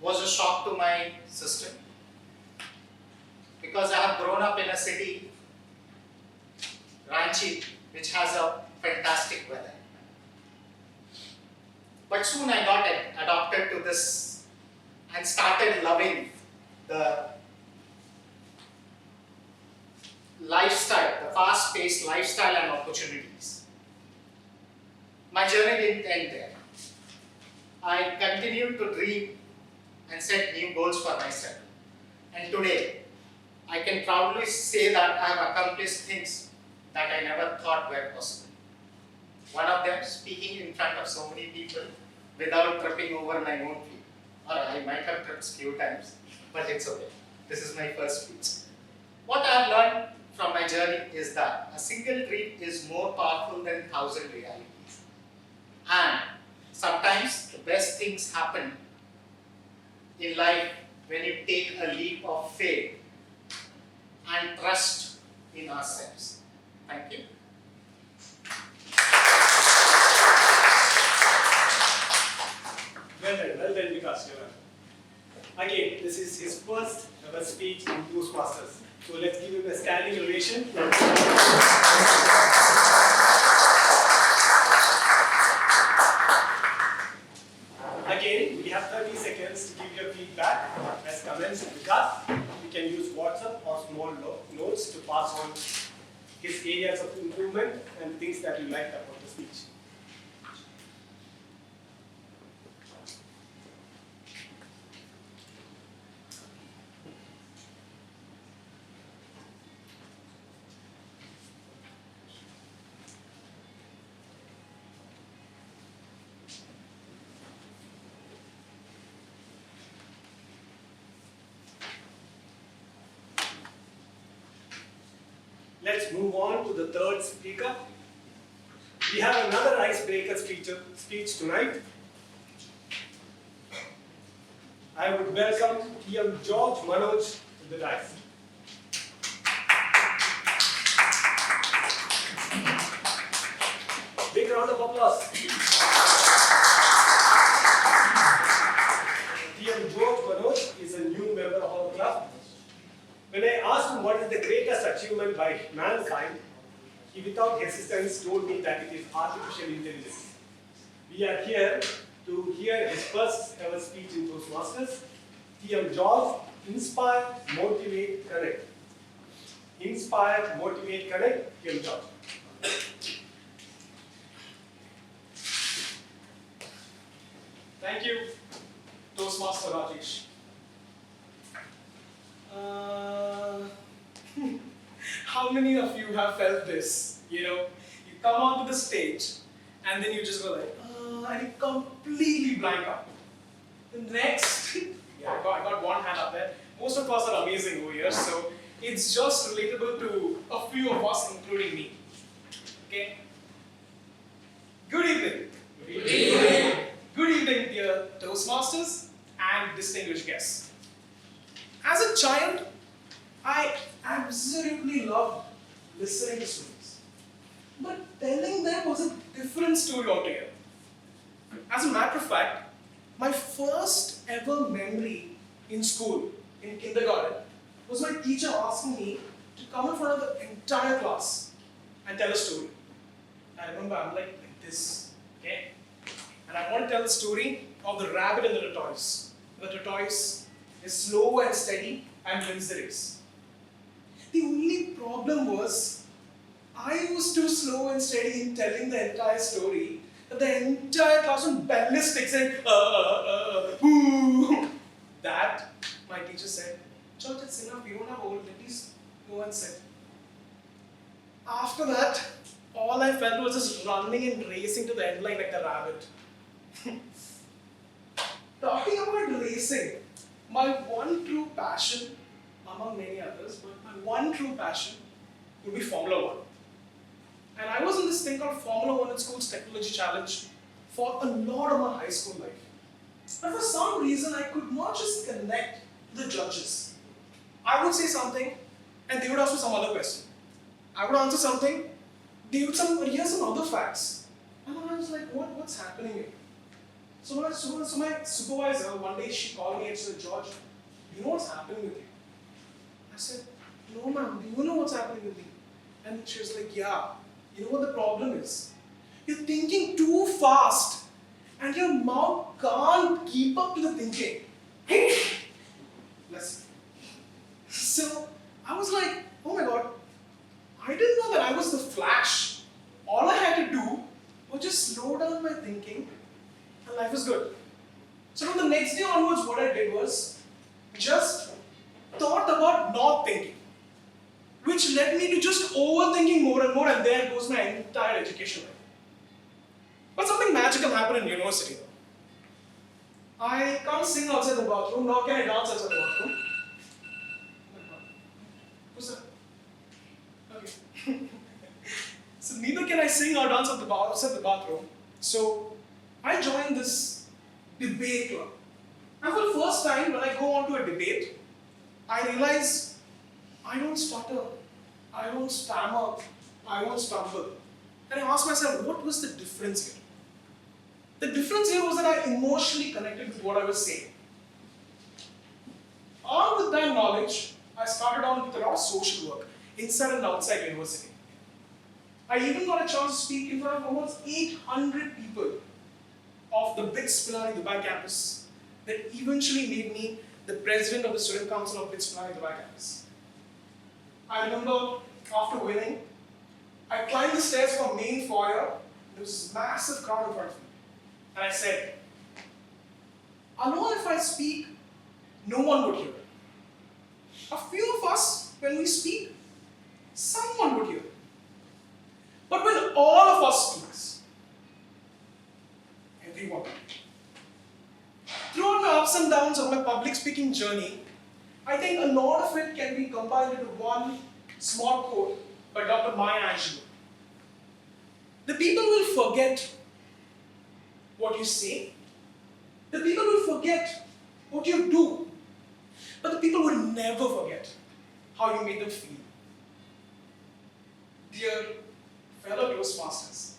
was a shock to my system because I have grown up in a city, Ranchi, which has a fantastic weather. But soon I got adopted to this and started loving the lifestyle, the fast-paced lifestyle and opportunities. My journey didn't end there. I continued to dream and set new goals for myself. And today, I can proudly say that I have accomplished things that I never thought were possible. One of them, speaking in front of so many people without tripping over my own feet. Or I might have tripped a few times, but it's okay. This is my first speech. What I have learned from my journey is that a single dream is more powerful than 1,000 realities. And sometimes the best things happen in life when you take a leap of faith and trust in ourselves. Thank you. Well done, Vikas. Again, this is his first ever speech in Toastmasters. So let's give him a standing ovation. Again, we have 30 seconds to give your feedback as comments with us. You can use WhatsApp or small notes to pass on his areas of improvement and things that you liked about the speech. Let's move on to the third speaker. We have another icebreaker speech tonight. I would welcome TM George Manoj to the dais. Big round of applause. TM George Manoj is a new member of our club. When I asked him what is the greatest achievement by mankind, he without hesitance told me that it is artificial intelligence. We are here to hear his first ever speech in Toastmasters. TM George, inspire, motivate, connect. Inspire, motivate, connect, TM George. Thank you, Toastmaster Rajesh. How many of you have felt this? You know, you come onto the stage and then you just go like, and you completely blank out. The next, yeah, I got one hand up there. Most of us are amazing over here, so it's just relatable to a few of us, including me. Okay? Good evening. Good evening. Good evening, dear Toastmasters and distinguished guests. As a child, I absolutely loved listening to stories. But telling them was a different story altogether. As a matter of fact, my first ever memory in school, in kindergarten, was my teacher asking me to come in front of the entire class and tell a story. I remember I'm like this, okay? And I want to tell the story of the rabbit and the tortoise. The tortoise is slow and steady and wins the race. The only problem was, I was too slow and steady in telling the entire story that the entire class went ballistic saying, ooh. That, my teacher said, George, it's enough, you don't have old, at least go and sit. After that, all I felt was just running and racing to the end line like the rabbit. talking about racing, my one true passion, among many others, but my one true passion would be Formula One. And I was in this thing called Formula One in School's Technology Challenge for a lot of my high school life. But for some reason, I could not just connect the judges. I would say something, and they would ask me some other question. I would answer something, they would hear some other facts. And I was like, what's happening here? So my supervisor, one day she called me and said, George, you know what's happening with you? I said, no ma'am, do you know what's happening with me? And she was like, yeah, you know what the problem is? You're thinking too fast and your mouth can't keep up to the thinking. Listen. So I was like, oh my god, I didn't know that I was the Flash. All I had to do was just slow down my thinking and life was good. So from the next day onwards, what I did was just thought about not thinking, which led me to just overthinking more and more, and there goes my entire education life. But something magical happened in university though. I can't sing outside the bathroom, nor can I dance outside the bathroom. Who's that? Okay. So neither can I sing or dance outside the bathroom. So I joined this debate club. And for the first time when I go on to a debate, I realize I don't stutter, I don't stammer, I won't stumble. And I asked myself, what was the difference here? The difference here was that I emotionally connected with what I was saying. Armed with that knowledge, I started on with a lot of social work inside and outside university. I even got a chance to speak in front of almost 800 people of the BITS Pilani Dubai campus that eventually made me the president of the student council of BITS Pilani Dubai campus. I remember after winning, I climbed the stairs from main foyer. There was this massive crowd in front of me. And I said, alone if I speak, no one would hear. A few of us, when we speak, someone would hear. But when all of us speaks, everyone. Throughout my ups and downs of my public speaking journey, I think a lot of it can be compiled into one small quote by Dr. Maya Angelou. The people will forget what you say. The people will forget what you do. But the people will never forget how you made them feel. Dear fellow Toastmasters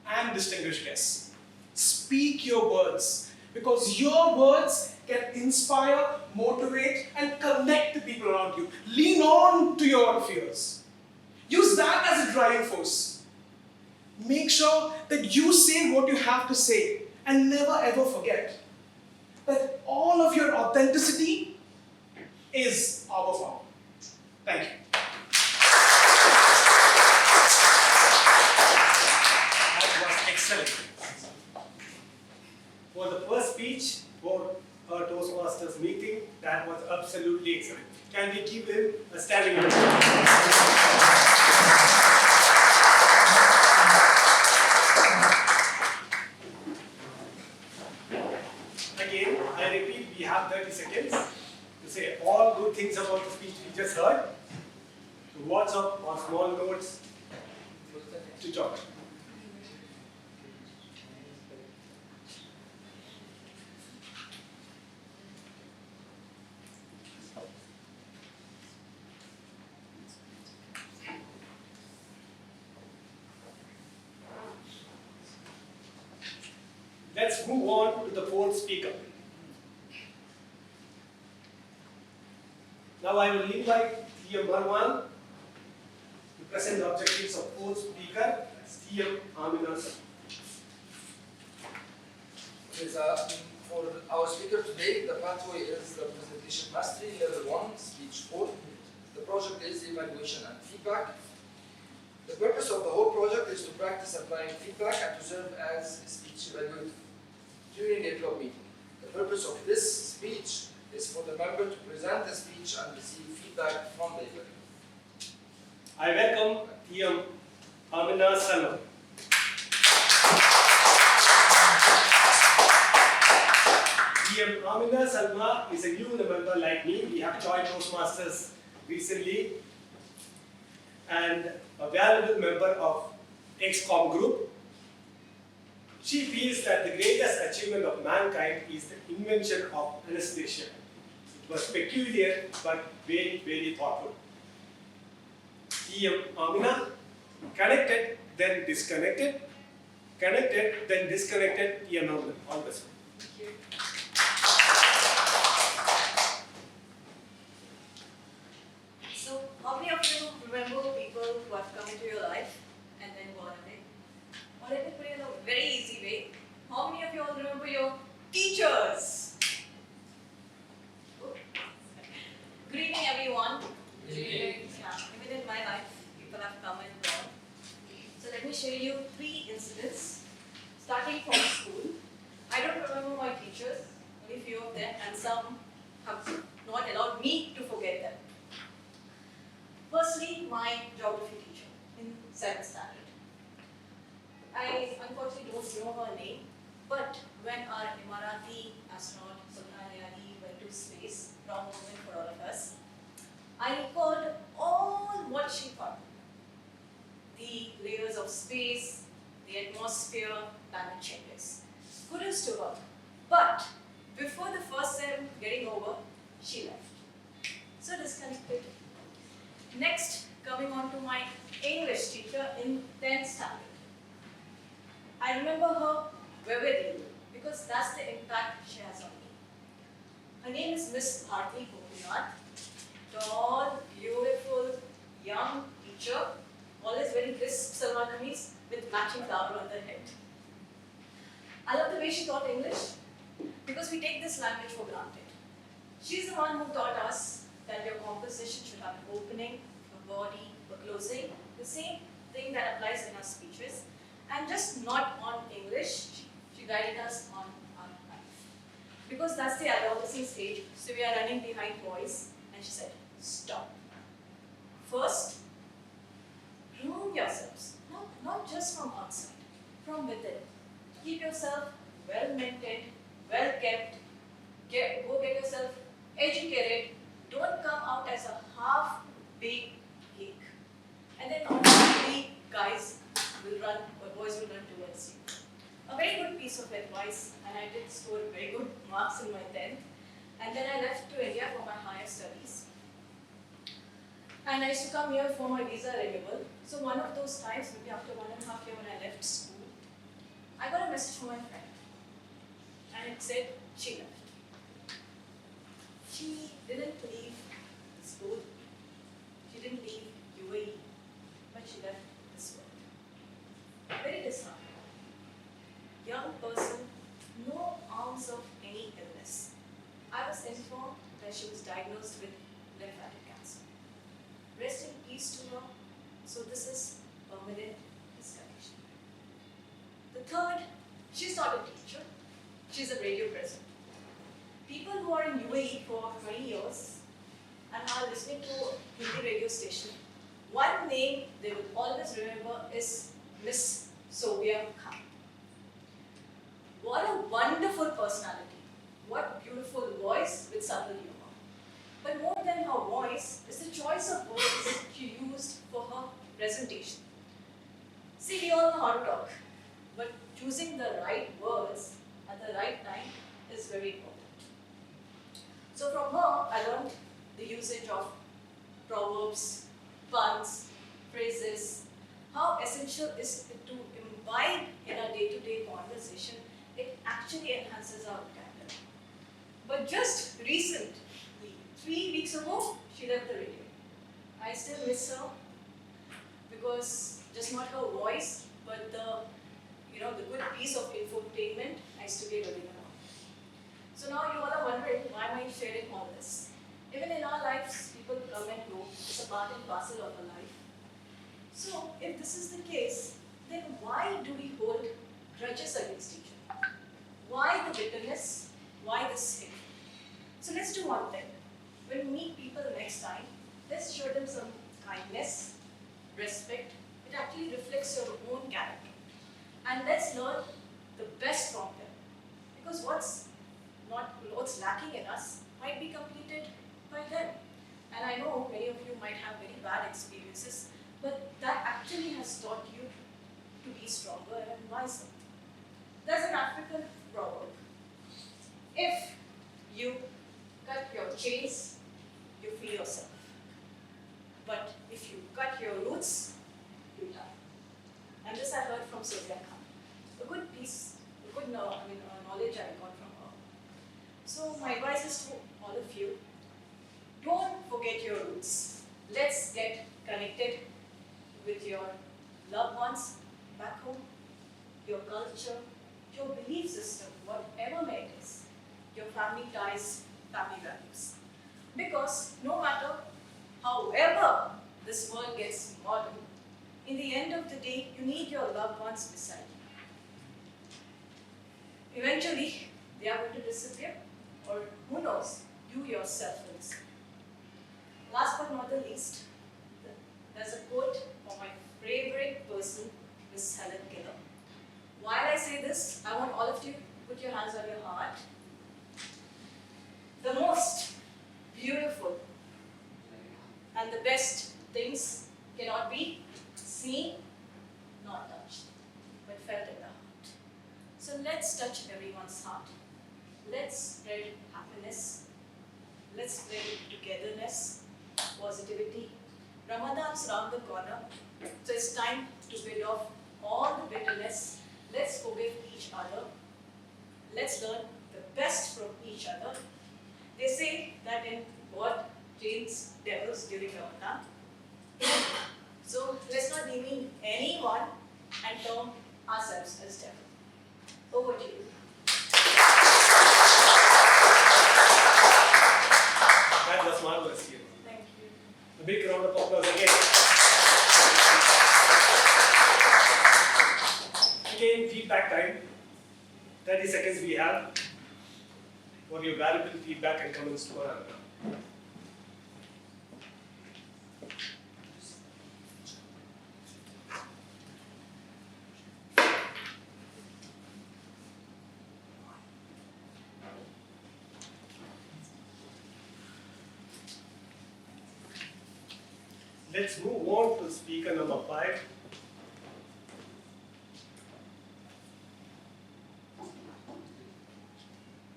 and distinguished guests, speak your words, because your words can inspire, motivate, and connect the people around you. Lean on to your fears. Use that as a driving force. Make sure that you say what you have to say, and never ever forget that all of your authenticity is our power. Thank you. That was excellent. For the first speech for our Toastmasters meeting, that was absolutely excellent. Can we give him a standing ovation? Again, I repeat, we have 30 seconds to say all good things about the speech we just heard, to WhatsApp or small notes to George. Let's move on to the fourth speaker. Now I will invite TM Marwan to present the objectives of fourth speaker, TM Aminas. For our speaker today, the pathway is the presentation mastery, level 1, speech 4. The project is evaluation and feedback. The purpose of the whole project is to practice applying feedback and to serve as a speech evaluator during a club meeting. The purpose of this speech is for the member to present the speech and receive feedback from the evaluator. I welcome TM Amina Salam. TM Amina Salma is a new member like me. We have joined Toastmasters recently and a valuable member of XCOM group. She feels that the greatest achievement of mankind is the invention of anesthesia. It was peculiar but very, very thoughtful. TM Amina, connected, then disconnected. Connected, then disconnected. TM Amina, all the best. Thank you. So, how many of you remember people who have come into your life and then gone away? Or let me put it in a very easy way. How many of you all remember your teachers? Good evening, everyone. Good evening. Yeah, even in my life, people have come and gone. So let me share you 3 incidents, starting from school. I don't remember my teachers, only few of them, and some have not allowed me to forget them. Firstly, my geography teacher in 7th standard. I unfortunately don't know her name, but when our Emirati astronaut Sultan went to space, proud moment for all of us, I recalled all what she taught. The layers of space, the atmosphere, planet changes. Kudos to her. But before the first sem getting over, she left. So disconnected. Next, coming on to my English teacher in 10th standard. I remember her vividly because that's the impact she has on me. Her name is Miss Bharti Gopinath. Tall, beautiful, young teacher, always wearing crisp salwar kameez with matching flower on the head. I love the way she taught English because we take this language for granted. She's the one who taught us that your composition should have an opening, a body, a closing, the same thing that applies in our speeches, and just not on English. She guided us on our life. Because that's the adolescent stage, so we are running behind boys, and she said, stop. First, groom yourselves, not just from outside, from within. Keep yourself well maintained, well kept, go get yourself educated. Don't come out as a half-baked cake. And then automatically guys will run, or boys will run towards you. A very good piece of advice, and I did score very good marks in my 10th. And then I left to India for my higher studies. And I used to come here for my visa renewal. So one of those times, maybe after 1.5 years when I left school, I got a message from my friend. And it said, she left. She didn't leave the school. She didn't leave UAE. But she left this world. Very disheartening. Young person, no ounce of any illness. I was informed that she was diagnosed with lymphatic cancer. Rest in peace to her. So this is permanent disconnection. The third, she's not a teacher. She's a radio presenter. People who are in UAE for 20 years and are listening to Hindi radio station, one name they will always remember is Miss Sobia Khan. What a wonderful personality. What beautiful voice with subtle humor. But more than her voice is the choice of words she used for her presentation. See, we all know how to talk, but choosing the right words at the right time is very important. So from her, I learned the usage of proverbs, puns, phrases, how essential is it to imbibe in our day-to-day conversation. It actually enhances our vocabulary. But just recently, 3 weeks ago, she left the radio. I still miss her because just not her voice, but the good piece of infotainment I used to be living around. So now you all are wondering, why am I sharing all this? Even in our lives, people come and go. It's a part and parcel of our life. So if this is the case, then why do we hold grudges against each other? Why the bitterness? Why the sin? So let's do one thing. When we meet people next time, let's show them some kindness, respect. It actually reflects your own character. And let's learn the best from them. Because what's not what's lacking in us might be completed by them. And I know many of you might have very bad experiences, but that actually has taught you to be stronger and wiser. There's an African proverb. If you cut your chase, you free yourself. But if you cut your roots, you die. And this I heard from Sophia Khan. A good piece, a good knowledge I got from her. So my advice is to all of you, don't forget your roots. Let's get connected with your loved ones back home, your culture, your belief system, whatever may it is, your family ties, family values. Because no matter however this world gets modern, in the end of the day, you need your loved ones beside you. Eventually, they are going to disappear, or who knows, you yourself will disappear. Last but not the least, there's a quote from my favorite person, Miss Helen Keller. While I say this, I want all of you to put your hands on your heart. The most beautiful and the best things cannot be seen, not touched, but felt in the heart. So let's touch everyone's heart. Let's spread happiness. Let's spread togetherness, positivity. Ramadan's around the corner, so it's time to bid off all the bitterness. Let's forgive each other. Let's learn the best from each other. They say that in God trains devils during Ramadan. So let's not demean anyone and term ourselves as devil. Over to you. That was marvelous here. Thank you. A big round of applause again. Again, feedback time. 30 seconds we have for your valuable feedback and comments to our Let's move on to speaker number 5.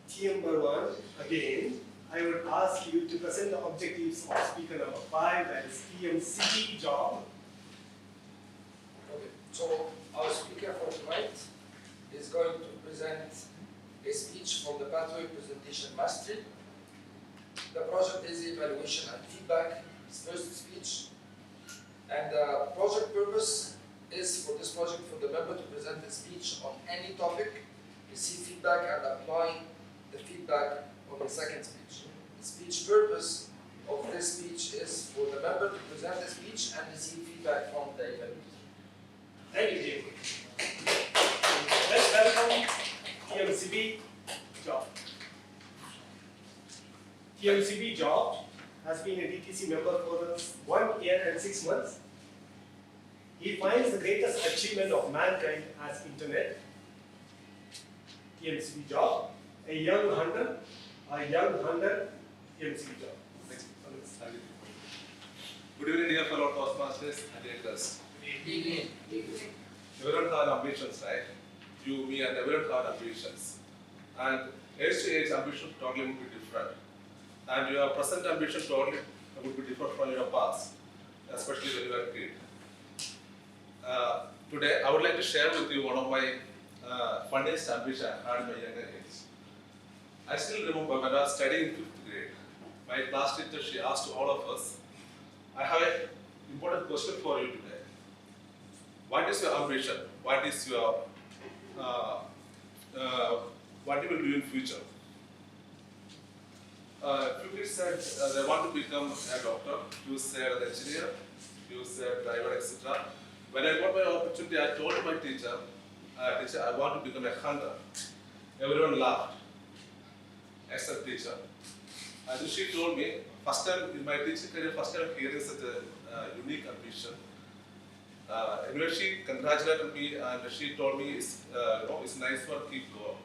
TM1, again, I would ask you to present the objectives of speaker number 5, that is TM job. Okay, so our speaker for tonight is going to present a speech from the Pathway Presentation Mastery. The project is evaluation and feedback, his first speech. And the project purpose is for this project for the member to present a speech on any topic, receive feedback and apply the feedback on the second speech. The speech purpose of this speech is for the member to present a speech and receive feedback from the evaluator. Thank you, Jay. Let's welcome TMCB Job. TMCB Job has been a DTC member for 1 year and 6 months. He finds the greatest achievement of mankind as internet. TMCB Job, a young hunter, TMCB Job. Next. Good evening, dear fellow Toastmasters and directors. Everyone has ambitions, right? You, me, and everyone has ambitions. And age to age, ambitions totally would be different. And your present ambition totally would be different from your past, especially when you were a kid. Today, I would like to share with you one of my funniest ambitions I had in my younger age. I still remember when I was studying 5th grade, my class teacher, she asked all of us, I have an important question for you today. What is your ambition? What is your, what you will do in future? Few kids said they want to become a doctor, few said an engineer, few said driver, etc. When I got my opportunity, I told my teacher, teacher, I want to become a hunter. Everyone laughed, except teacher. And she told me, first time in my teaching career, first time hearing such a unique ambition. Anyway, she congratulated me and she told me, it's nice work, keep going.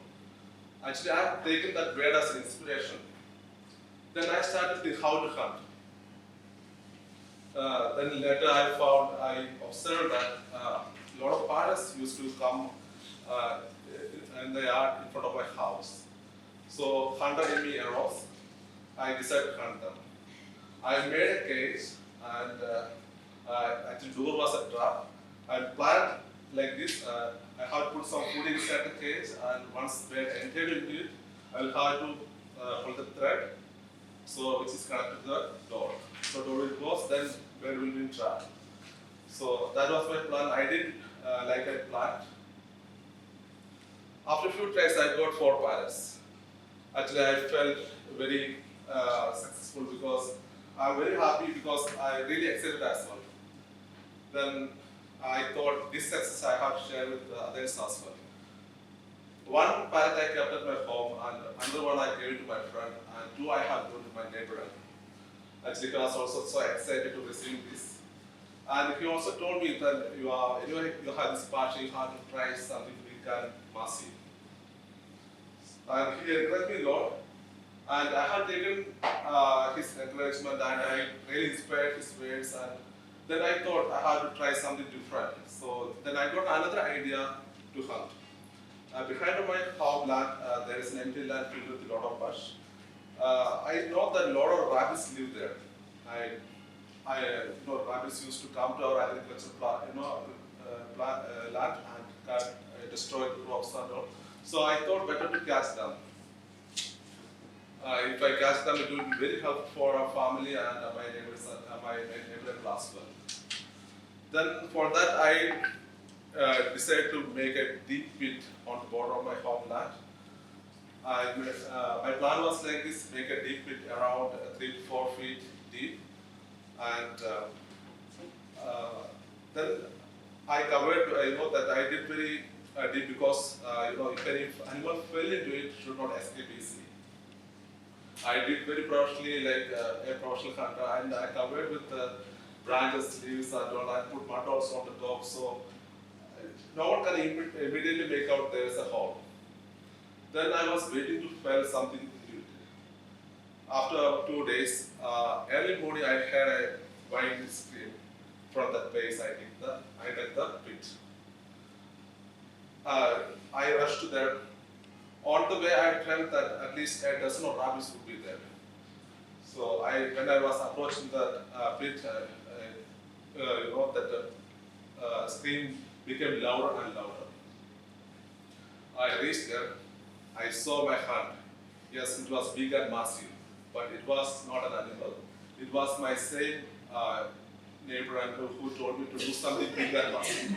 Actually, I have taken that word as an inspiration. Then I started to how to hunt. Then later I observed that a lot of parrots used to come in the yard in front of my house. So hunter in me arose. I decided to hunt them. I made a cage and actually door was a trap. I planned like this. I have to put some food inside the cage, and once they entered into it, I will have to pull the thread, so which is connected to the door. So door will close, then bird will be in trap. So that was my plan. I did like I planned. After a few tries, I got 4 parrots. Actually, I felt very successful because I'm very happy because I really excited as well. Then I thought this success I have to share with others as well. One parrot I kept at my home, and another one I gave to my friend, and 2 I have given to my neighbor. Actually, he was also so excited to receive this. And he also told me that you have this passion, you have to try something big and massive. And he encouraged me a lot. And I had taken his encouragement, and I really inspired his words. And then I thought I had to try something different. So then I got another idea to hunt. Behind my homeland, there is an empty land filled with a lot of bush. I know that a lot of rabbits live there. Rabbits used to come to our agricultural land and destroy the crops and all. So I thought better to catch them. If I catch them, it will be very helpful for our family and my neighbors as well. Then for that, I decided to make a deep pit on the border of my homeland. My plan was like this: make a deep pit around 3 to 4 feet deep, and then I covered. I know that I did very deep because if any animal fell into it, it should not escape easily. I did very professionally, like a professional hunter, and I covered with branches, leaves, and all. I put mud also on the top, so no one can immediately make out there is a hole. Then I was waiting to fell something into it. After 2 days, early morning, I heard a wild scream from that place. I did the pit. I rushed to there. On the way, I felt that at least a dozen of rabbits would be there. So when I was approaching the pit, that scream became louder and louder. I reached there. I saw my hand. Yes, it was big and massive, but it was not an animal. It was my same neighbor uncle who told me to do something big and massive.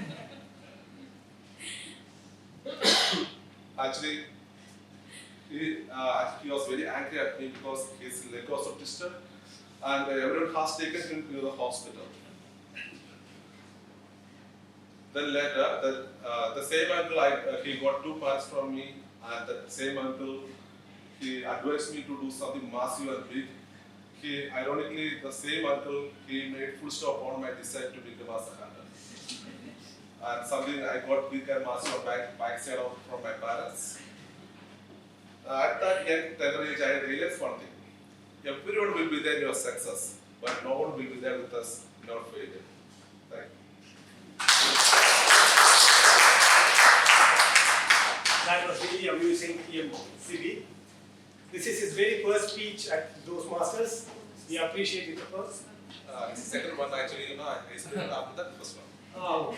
Actually, he was very angry at me because his leg was so twisted, and everyone has taken him to the hospital. Then later, the same uncle, he got 2 parts from me, and the same uncle, he advised me to do something massive and big. Ironically, the same uncle, he made full stop on my desire to become as a hunter. And something I got big and massive on backside from my parents. At that young tender age, I realized one thing. Everyone will be there in your success, but no one will be there with us in our failure. Thank you. That was really amusing, TMOD. This is his very first speech at Toastmasters. We appreciate it, of course. It's the second one, actually, I spoke after that first one. Oh,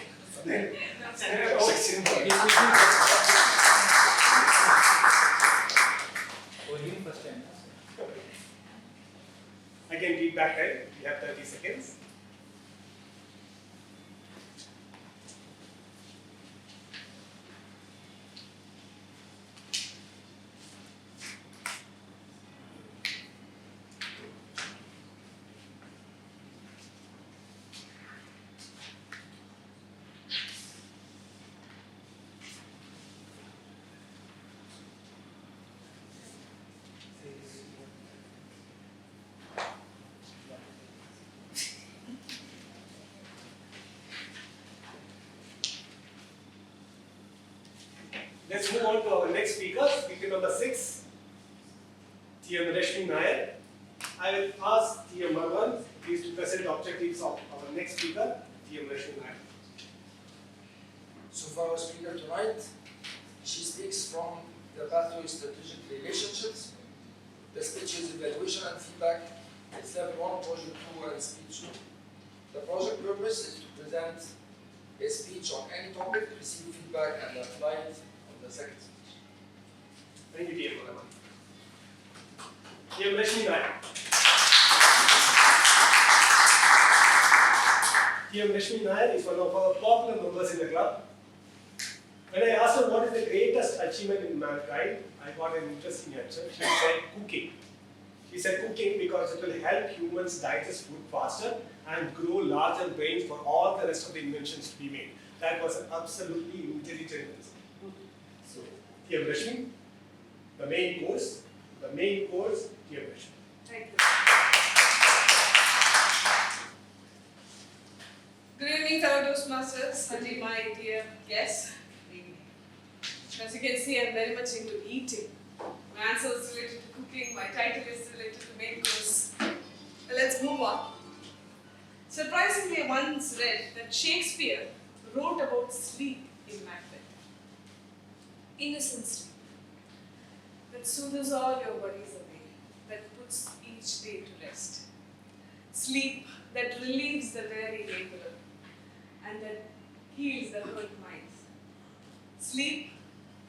Again, feedback time. You have 30 seconds. Let's move on to our next speaker. We can number 6, TM Rashmi Nair. I will ask TM Marwan please to present the objectives of our next speaker, TM Rashmi Nair. So for our speaker tonight, she speaks from the pathway strategic relationships, the speeches evaluation and feedback, it's level 1, project 2 and speech 2. The project purpose is to present a speech on any topic, receive feedback and apply it on the second speech. Thank you, TM Marwan. TM Rashmi Nair. TM Rashmi Nair is one of our popular members in the club. When I asked her what is the greatest achievement in mankind, I got an interesting answer. She said cooking. She said cooking because it will help humans digest food faster and grow larger brains for all the rest of the inventions to be made. That was an absolutely intelligent answer. So, TM Rashmi, the main course, TM Rashmi. Thank you. Good evening, fellow Toastmasters, and my dear guests. As you can see, I'm very much into eating. My answer is related to cooking, my title is related to main course. Let's move on. Surprisingly, I once read that Shakespeare wrote about sleep in Macbeth. Innocent sleep that soothes all your worries away, that puts each day to rest. Sleep that relieves the weary laborer and that heals the hurt minds. Sleep,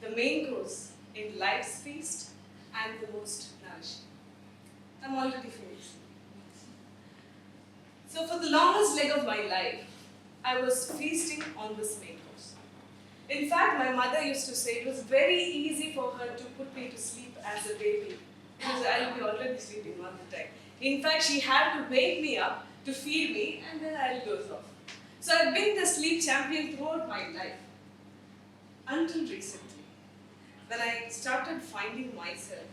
the main course in life's feast and the most nourishing. I'm already finished. So for the longest leg of my life, I was feasting on this main course. In fact, my mother used to say it was very easy for her to put me to sleep as a baby because I'll be already sleeping all the time. In fact, she had to wake me up to feed me and then I'll doze off. So I've been the sleep champion throughout my life until recently, when I started finding myself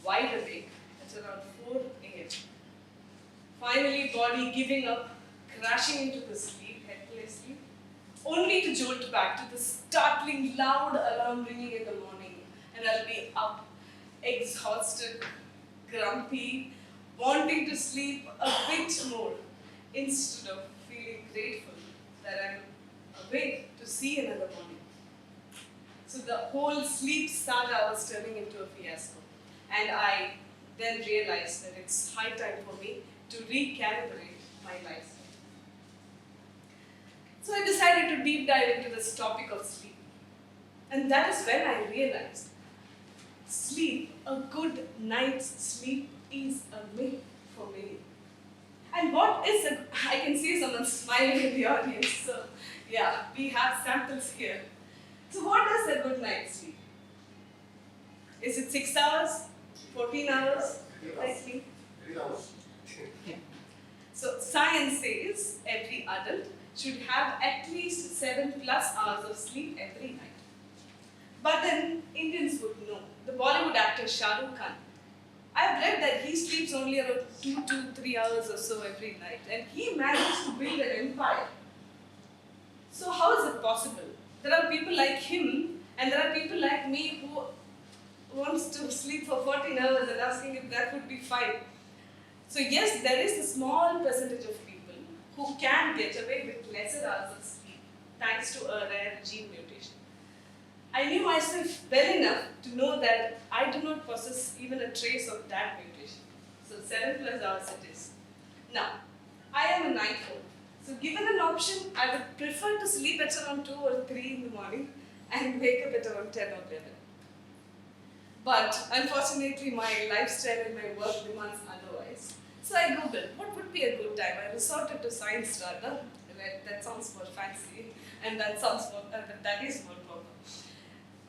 wide awake at around 4 a.m. Finally, body giving up, crashing into the sleep helplessly, only to jolt back to the startling loud alarm ringing in the morning, and I'll be up, exhausted, grumpy, wanting to sleep a bit more, instead of feeling grateful that I'm awake to see another morning. So the whole sleep saga was turning into a fiasco. And I then realized that it's high time for me to recalibrate my lifestyle. So I decided to deep dive into this topic of sleep. And that is when I realized sleep, a good night's sleep, is a myth for many. And what is a, I can see someone smiling in the audience, so yeah, we have samples here. So what is a good night's sleep? Is it 6 hours, 14 hours, I think? 3 hours. So science says every adult should have at least 7+ hours of sleep every night. But then Indians would know. The Bollywood actor Shah Rukh Khan, I've read that he sleeps only around 2 to 3 hours or so every night, and he managed to build an empire. So how is it possible? There are people like him, and there are people like me who wants to sleep for 14 hours and asking if that would be fine. So yes, there is a small percentage of people who can get away with lesser hours of sleep thanks to a rare gene mutation. I knew myself well enough to know that I do not possess even a trace of that mutation. So 7+ hours it is. Now, I am a night owl. So given an option, I would prefer to sleep at around 2 or 3 in the morning and wake up at around 10 or 11. But unfortunately, my lifestyle and my work demands otherwise. So I googled, what would be a good time? I resorted to science rather. That sounds more fancy, and that is more proper.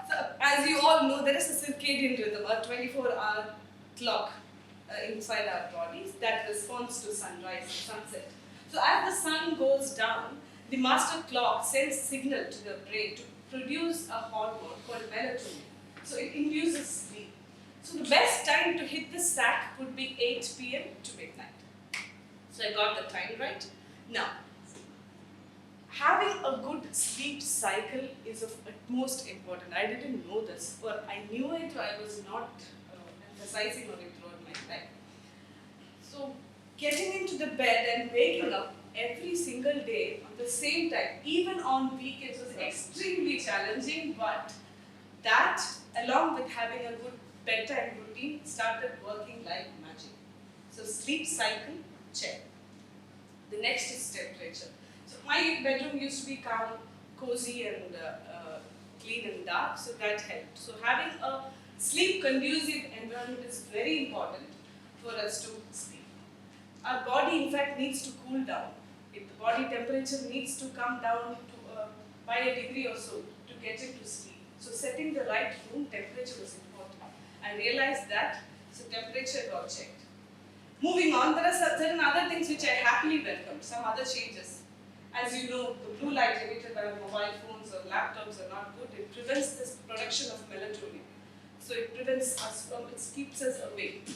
So as you all know, there is a circadian rhythm, a 24-hour clock inside our bodies that responds to sunrise and sunset. So as the sun goes down, the master clock sends signal to the brain to produce a hormone called melatonin. So it induces sleep. So the best time to hit the sack would be 8 p.m. to midnight. So I got the time right. Now, having a good sleep cycle is of utmost importance. I didn't know this, but I knew it, I was not emphasizing on it throughout my life. So getting into the bed and waking up every single day on the same time, even on weekends, was extremely challenging, but that, along with having a good bedtime routine, started working like magic. So sleep cycle, check. The next is temperature. So my bedroom used to be calm, cozy and clean and dark, so that helped. So having a sleep conducive environment is very important for us to sleep. Our body in fact needs to cool down. If the body temperature needs to come down to by a degree or so to get into sleep. So setting the right room temperature was important. I realized that, so temperature got checked. Moving on, there are certain other things which I happily welcomed, some other changes. As you know, the blue light emitted by mobile phones or laptops are not good. It prevents this production of melatonin. So it prevents us from, it keeps us awake.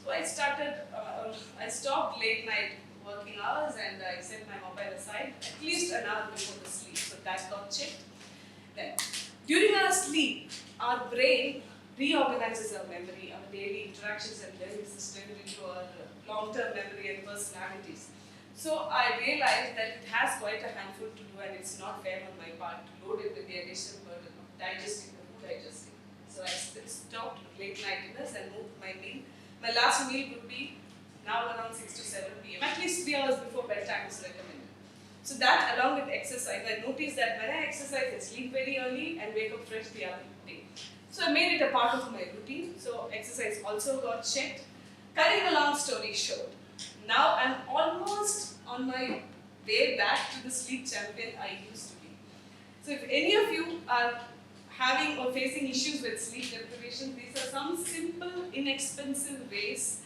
So I stopped late night working hours and I set my mobile aside at least an hour before the sleep. So that got checked. Then, during our sleep, our brain reorganizes our memory, our daily interactions and learning system into our long-term memory and personalities. So I realized that it has quite a handful to do and it's not fair on my part to load it with the additional burden of digesting the food digesting. So I stopped late night dinners and moved my meal. My last meal would be now around 6 to 7 p.m. At least 3 hours before bedtime is recommended. So that along with exercise, I noticed that when I exercise, I sleep very early and wake up fresh the other day. So I made it a part of my routine. So exercise also got checked. Cutting a long story short, now I'm almost on my way back to the sleep champion I used to be. So if any of you are having or facing issues with sleep deprivation, these are some simple, inexpensive ways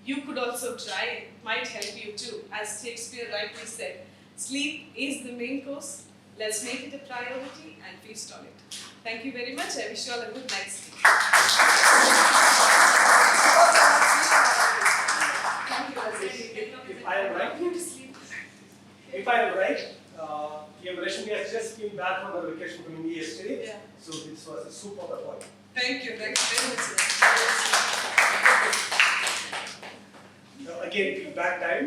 you could also try. It might help you too. As Shakespeare rightly said, sleep is the main course. Let's make it a priority and feast on it. Thank you very much. I wish you all a good night's sleep. If I am right, Rashmi has just came back from her vacation from India yesterday. Yeah. So this was a super point. Thank you. Thank you very much. Now again, feedback time.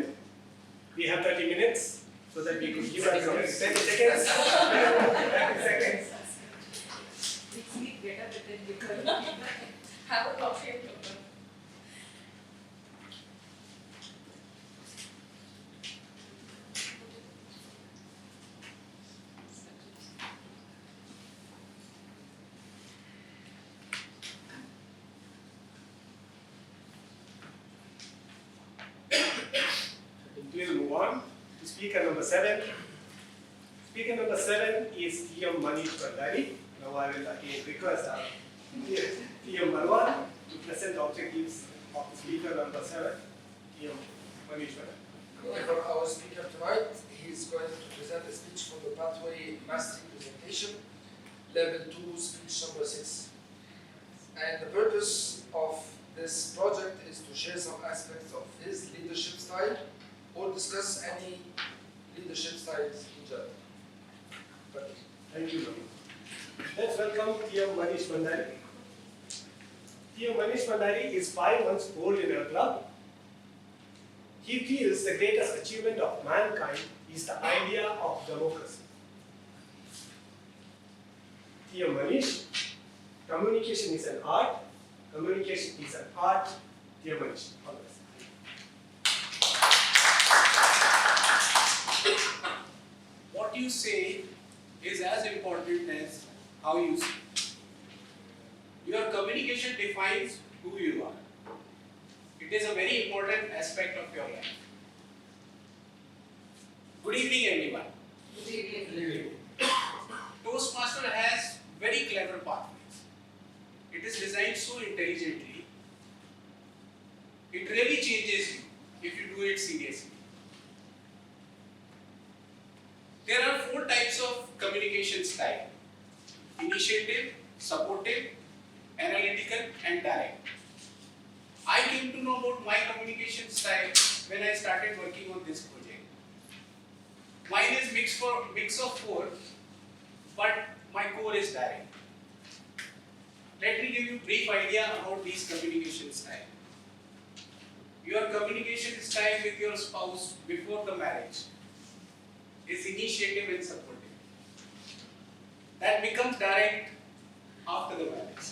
We have 30 minutes so that we could give us 30 seconds. 30 seconds. Sleep better than you have a coffee and coffee. We'll move on to speaker number 7. Speaker number 7 is TM Manish Bhandari. Now I will again request TM Marwan to present the objectives of the speaker number 7, TM Manish Bhandari. For our speaker tonight, he is going to present a speech from the Pathway Mastery Presentation, Level 2, speech number 6. And the purpose of this project is to share some aspects of his leadership style or discuss any leadership styles in general. Thank you. Let's welcome TM Manish Bhandari. TM Manish Bhandari is 5 months old in our club. He feels the greatest achievement of mankind is the idea of democracy. TM Manish, communication is an art. Communication is an art. TM Manish, all the best. What you say is as important as how you speak. Your communication defines who you are. It is a very important aspect of your life. Good evening, everyone. Good evening. Toastmaster has very clever pathways. It is designed so intelligently. It really changes you if you do it seriously. There are 4 types of communication style: initiative, supportive, analytical, and direct. I came to know about my communication style when I started working on this project. Mine is mix of four, but my core is direct. Let me give you a brief idea about these communication style. Your communication style with your spouse before the marriage is initiative and supportive. That becomes direct after the marriage.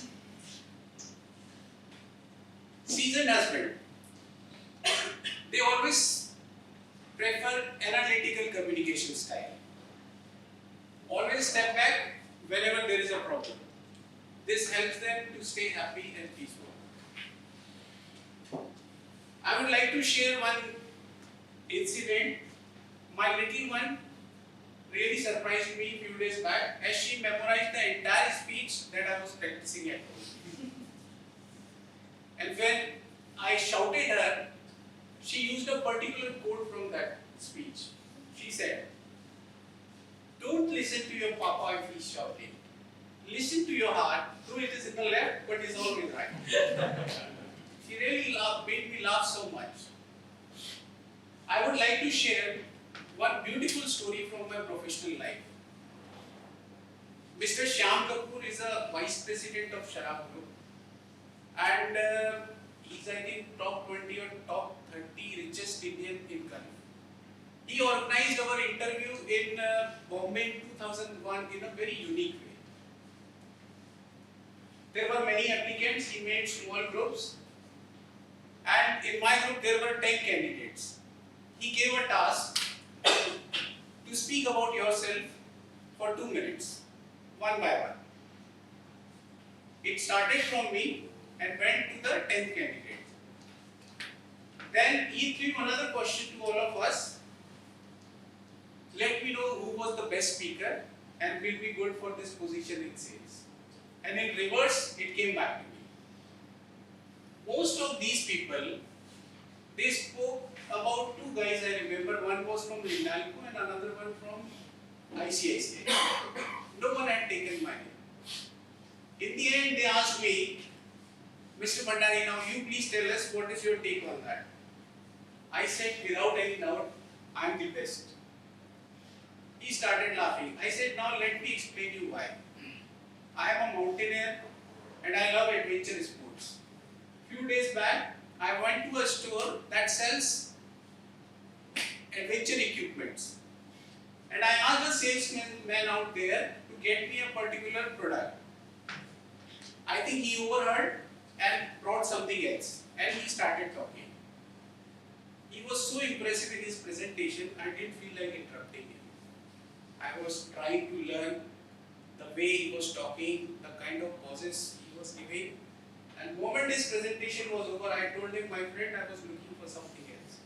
Seasoned husband, they always prefer analytical communication style. Always step back whenever there is a problem. This helps them to stay happy and peaceful. I would like to share one incident. My little one really surprised me a few days back as she memorized the entire speech that I was practicing at home. And when I shouted her, she used a particular quote from that speech. She said, "Don't listen to your papa if he's shouting. Listen to your heart, though it is in the left, but it's always right." She really made me laugh so much. I would like to share one beautiful story from my professional life. Mr. Shyam Kapoor is a vice president of Sharab Group, and he's, I think, top 20 or top 30 richest Indian income. He organized our interview in Bombay in 2001 in a very unique way. There were many applicants, he made small groups, and in my group there were 10 candidates. He gave a task to speak about yourself for 2 minutes, one by one. It started from me and went to the 10th candidate. Then he threw another question to all of us. Let me know who was the best speaker and will be good for this position in sales. And in reverse, it came back to me. Most of these people, they spoke about two guys I remember. One was from Rinalco and another one from ICICI. No one had taken my name. In the end, they asked me, "Mr. Bhandari, now you please tell us what is your take on that." I said, without any doubt, I am the best. He started laughing. I said, "Now let me explain you why. I am a mountaineer and I love adventure sports. Few days back, I went to a store that sells adventure equipments. And I asked the salesman out there to get me a particular product. I think he overheard and brought something else. And he started talking. He was so impressive in his presentation, I didn't feel like interrupting him. I was trying to learn the way he was talking, the kind of pauses he was giving. And the moment his presentation was over, I told him, "My friend, I was looking for something else."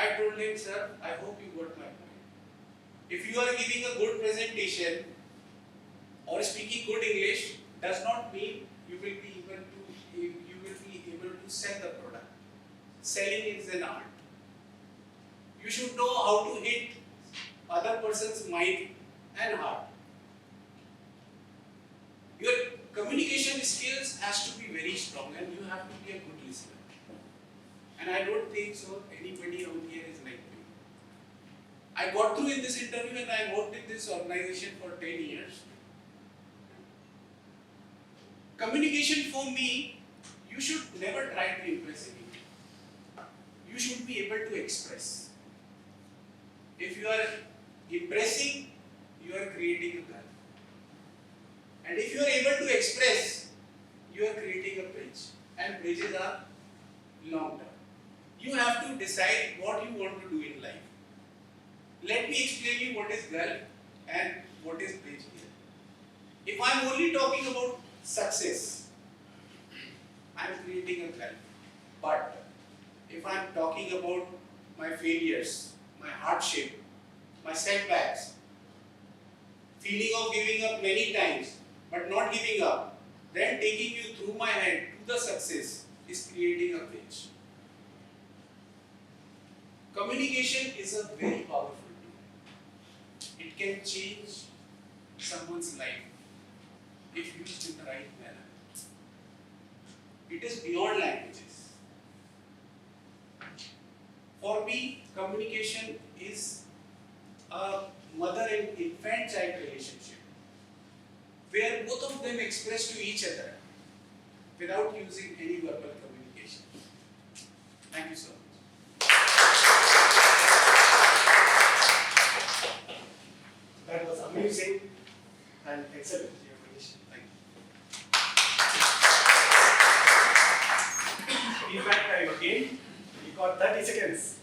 I told him, "Sir, I hope you got my point. If you are giving a good presentation or speaking good English, does not mean you will be able to sell the product. Selling is an art. You should know how to hit other person's mind and heart. Your communication skills has to be very strong and you have to be a good listener. And I don't think so anybody out here is like me. I got through in this interview and I worked in this organization for 10 years. Communication for me, you should never try to impress anyone. You should be able to express. If you are impressing, you are creating a gulf. And if you are able to express, you are creating a bridge. And bridges are long term. You have to decide what you want to do in life. Let me explain you what is gulf and what is bridge here. If I am only talking about success, I am creating a gulf. But if I am talking about my failures, my hardship, my setbacks, feeling of giving up many times, but not giving up, then taking you through my head to the success is creating a bridge. Communication is a very powerful tool. It can change someone's life if used in the right manner. It is beyond languages. For me, communication is a mother and infant-child relationship, where both of them express to each other without using any verbal communication. Thank you so much. That was amazing and excellent, dear Manish. Thank you. Feedback time again. You got 30 seconds.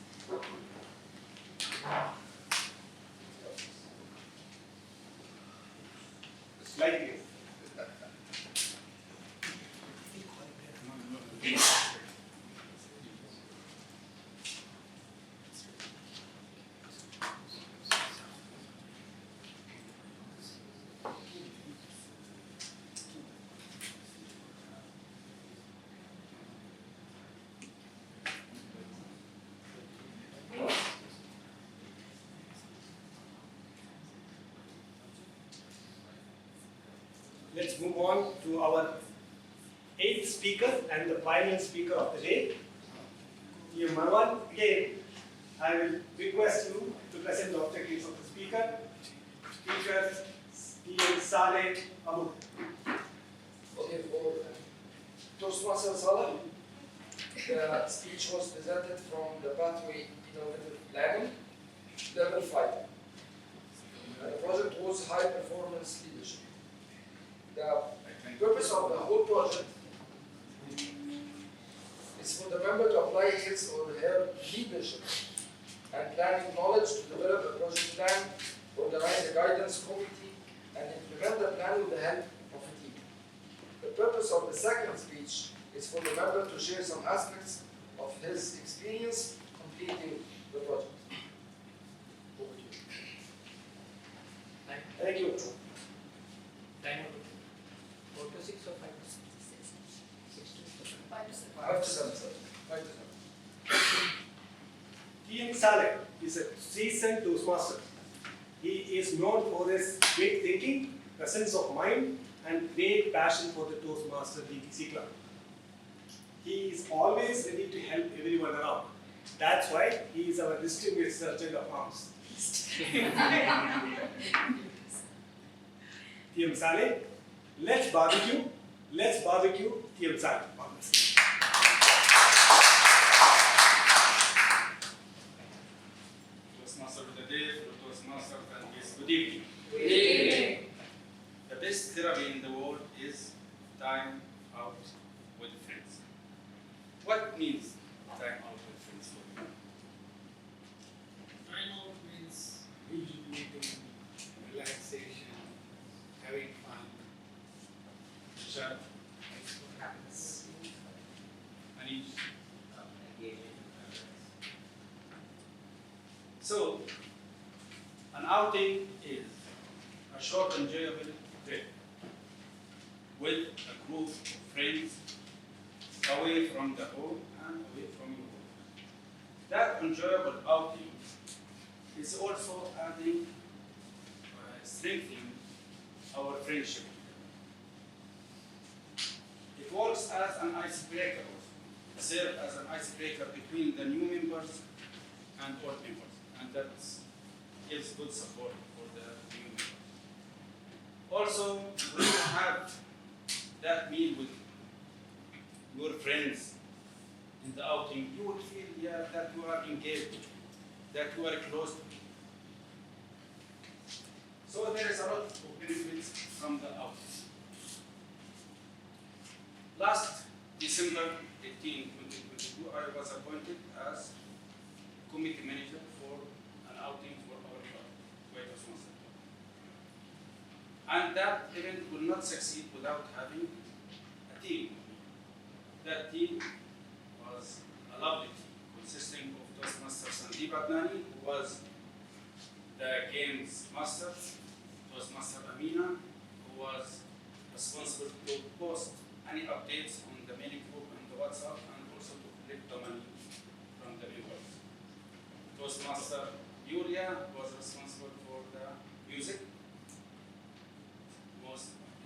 Slightly. Let's move on to our 8th speaker and the final speaker of the day. Dear Marwan, again, I will request you to present the objectives of the speaker. Speaker T.M. Saleh Abu. Okay, for Toastmasters Salah, the speech was presented from the Pathway Innovative Planning, Level 5. And the project was High Performance Leadership. The purpose of the whole project is for the member to apply his or her leadership and planning knowledge to develop a project plan, organize a guidance committee, and implement the plan with the help of a team. The purpose of the second speech is for the member to share some aspects of his experience completing the project. Over to you. Thank you. Time 4 to 6 or 5 to 6? 5 to 7. 5 to 7, sir. 5 to 7. T.M. Saleh is a seasoned Toastmaster. He is known for his great thinking, presence of mind, and great passion for the Toastmaster DTC club. He is always ready to help everyone around. That's why he is our distinguished sergeant of arms. T.M. Saleh, let's barbecue T.M. Saleh. Toastmaster of the day, Toastmaster and yes, good evening. Good evening. The best therapy in the world is time out with friends. What means time out with friends for you? Time out means rejuvenating, relaxation, having fun, chat, what happens. Anish? So, an outing is a short, enjoyable trip with a group of friends away from the home and away from your home. That enjoyable outing is also adding, strengthening our friendship. It works as an icebreaker, serves as an icebreaker between the new members and old members, and that gives good support for the new members. Also, when you have that meal with your friends in the outing, you will feel that you are engaged, that you are close to me. So there is a lot of benefits from the outing. Last December 18, 2022, I was appointed as committee manager for an outing for our club, Toastmasters. And that event will not succeed without having a team. That team was a lovely team, consisting of Toastmaster Sandeep Adnani, who was the games master, Toastmaster Amina, who was responsible to post any updates on the mailing group and the WhatsApp, and also to collect the money from the members. Toastmaster Yulia was responsible for the music.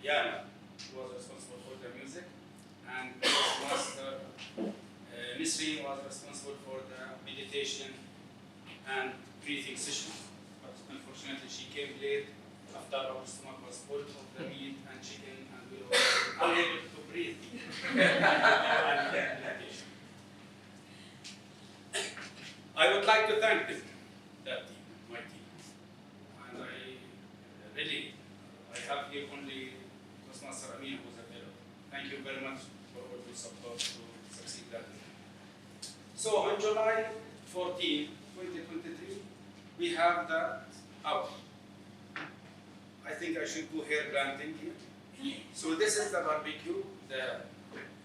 Yana was responsible for the music, and Toastmaster Misri was responsible for the meditation and breathing session. But Unfortunately, she came late after our stomach was full of the meat and chicken, and we were unable to breathe. I would like to thank them, that team, my team. And I really, I have here only Toastmaster Amin who's available. Thank you very much for all your support to succeed that. So on July 14, 2023, we have the out. I think I should do hair planting here. So this is the barbecue. The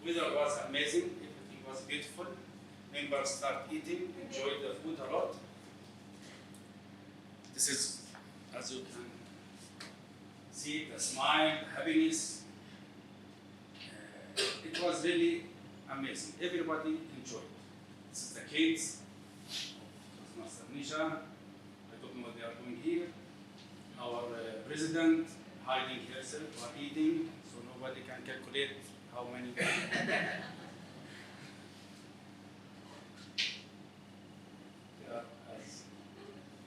weather was amazing. Everything was beautiful. Members start eating, enjoy the food a lot. This is, as you can see, the smile, happiness. It was really amazing. Everybody enjoyed. This is the kids. Master Nisha. I don't know what they are doing here. Our president hiding herself while eating, so nobody can calculate how many.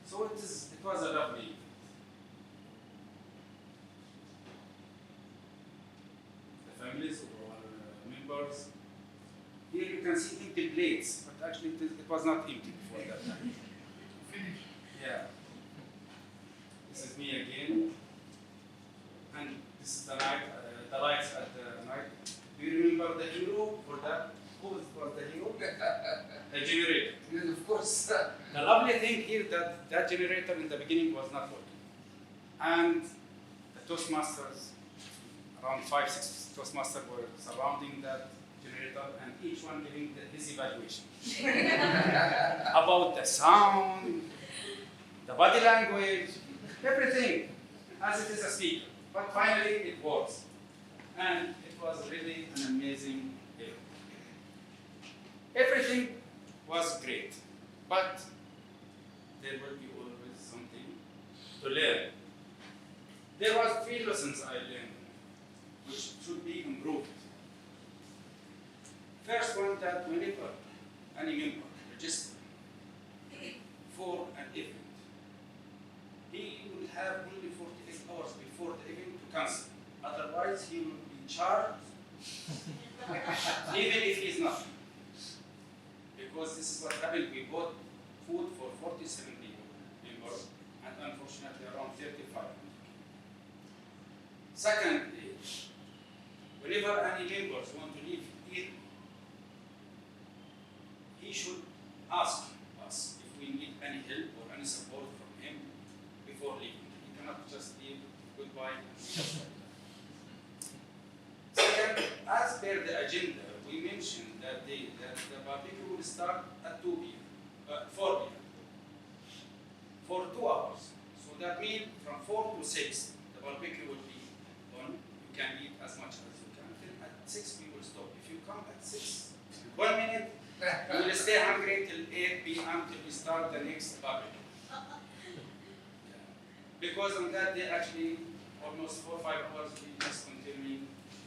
So it was a lovely event. The families of our members. Here you can see empty plates, but actually it was not empty before that time. Yeah. This is me again. And this is the night, the lights at the night. Do you remember the hero for that? Who was the hero? The generator. Yes, of course. The lovely thing here that that generator in the beginning was not working. And the Toastmasters, around 5-6 Toastmasters were surrounding that generator and each one giving his evaluation. About the sound, the body language, everything, as it is a speaker. But finally it works. And it was really an amazing day. Everything was great, but there will be always something to learn. There was 3 lessons I learned, which should be improved. First one, that whenever any member registers for an event, he will have only 48 hours before the event to cancel. Otherwise, he will be charged, even if he is not. Because this is what happened. We bought food for 47 members, and unfortunately around 35. Secondly, whenever any members want to leave here, he should ask us if we need any help or any support from him before leaving. He cannot just leave goodbye and just like that. Second, as per the agenda, we mentioned that the barbecue will start at 4 p.m. for 2 hours. So that means from 4 to 6, the barbecue will be on. You can eat as much as you can. Then at 6, we will stop. If you come at 6, 1 minute, you will stay hungry till 8 p.m. till we start the next barbecue. Because on that day, actually, almost 4 or 5 hours, we just continue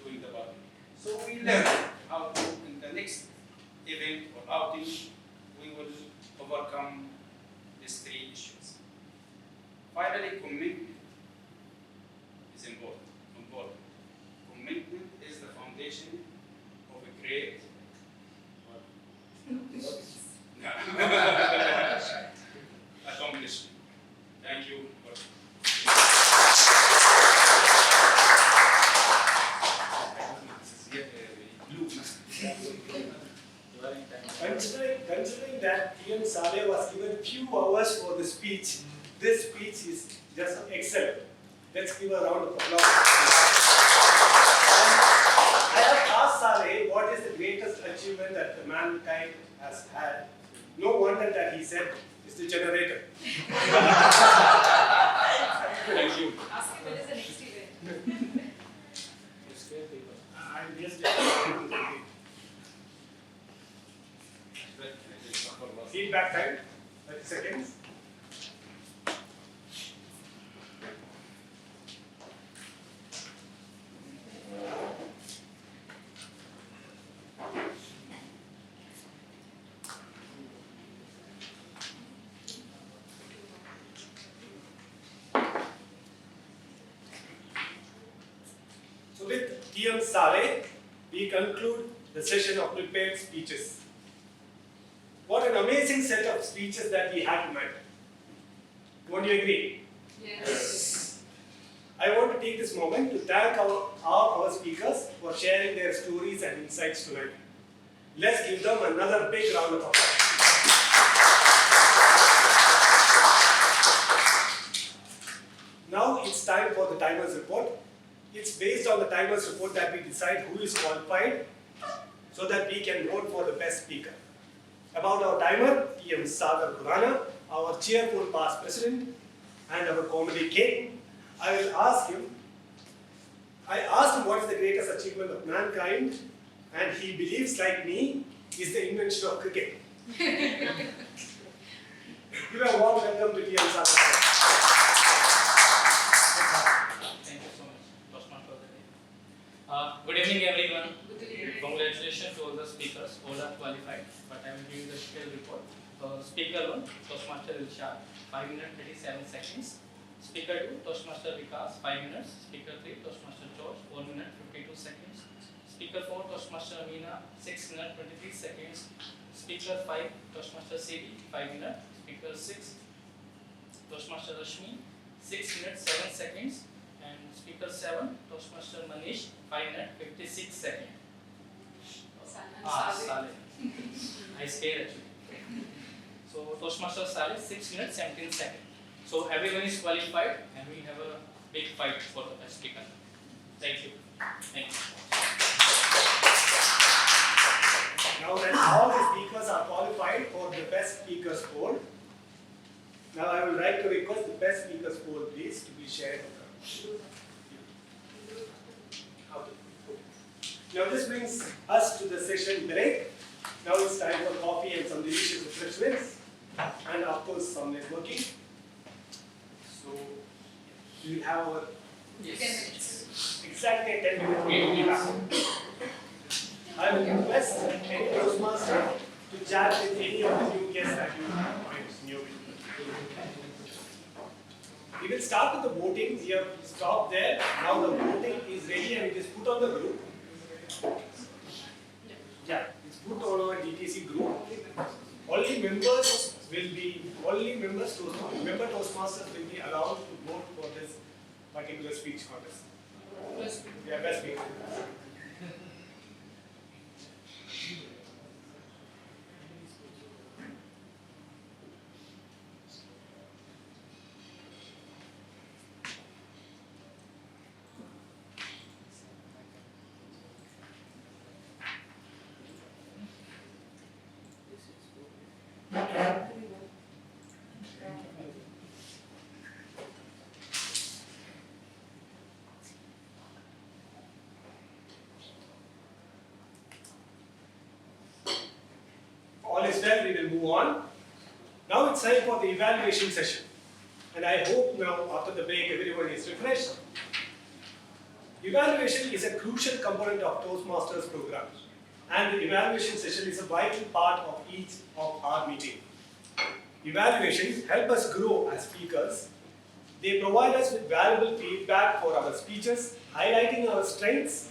doing the barbecue. So we learn how to, in the next event or outing, we will overcome these 3 issues. Finally, commitment is important. Commitment is the foundation of a great accomplishment. Thank you. Considering that PM Saleh was given few hours for the speech, this speech is just excellent. Let's give a round of applause. I have asked Saleh what is the greatest achievement that the mankind has had. No wonder that he said it's the generator. Thank you. Ask him when is the next event. I'm just feedback time, 30 seconds. TM Saleh, we conclude the session of prepared speeches. What an amazing set of speeches that we had tonight. Won't you agree? Yes. I want to take this moment to thank our speakers for sharing their stories and insights tonight. Let's give them another big round of applause. Now it's time for the timer's report. It's based on the timer's report that we decide who is qualified so that we can vote for the best speaker. About our timer, TM Sagar Khurana, our cheerful past president and our comedy king, I asked him what is the greatest achievement of mankind, and he believes, like me, is the invention of cricket. Give a warm welcome to TM Sagar. Thank you so much, Toastmasters. Good evening, everyone. Congratulations to all the speakers, all are qualified, but I will give you the detailed report. Speaker 1, Toastmaster Ilshad, 5 minutes 37 seconds. Speaker 2, Toastmaster Vikas, 5 minutes. Speaker 3, Toastmaster George, 1 minute 52 seconds. Speaker 4, Toastmaster Amina, 6 minutes 23 seconds. Speaker 5, Toastmaster CD, 5 minutes. Speaker 6, Toastmaster Rashmi, 6 minutes 7 seconds. And Speaker 7, Toastmaster Manish, 5 minutes 56 seconds. Saleh. I scared actually. So Toastmaster Saleh, 6 minutes 17 seconds. So everyone is qualified and we have a big fight for the best speaker. Thank you. Thank you. Now that all the speakers are qualified for the best speakers poll, now I would like to request the best speakers poll please to be shared. Now this brings us to the session break. Now it's time for coffee and some delicious refreshments and of course some networking. So we will have our 10 minutes. Exactly 10 minutes. I will request any Toastmaster to chat with any of the new guests that you find new. We will start with the voting. We have stopped there. Now the voting is ready and it is put on the group. Yeah, it's put on our DTC group. Only members Toastmasters will be allowed to vote for this particular speech contest. Yeah, best speaker. All is well, we will move on. Now it's time for the evaluation session. And I hope now after the break everyone is refreshed. Evaluation is a crucial component of Toastmasters program. And the evaluation session is a vital part of each of our meeting. Evaluations help us grow as speakers. They provide us with valuable feedback for our speeches, highlighting our strengths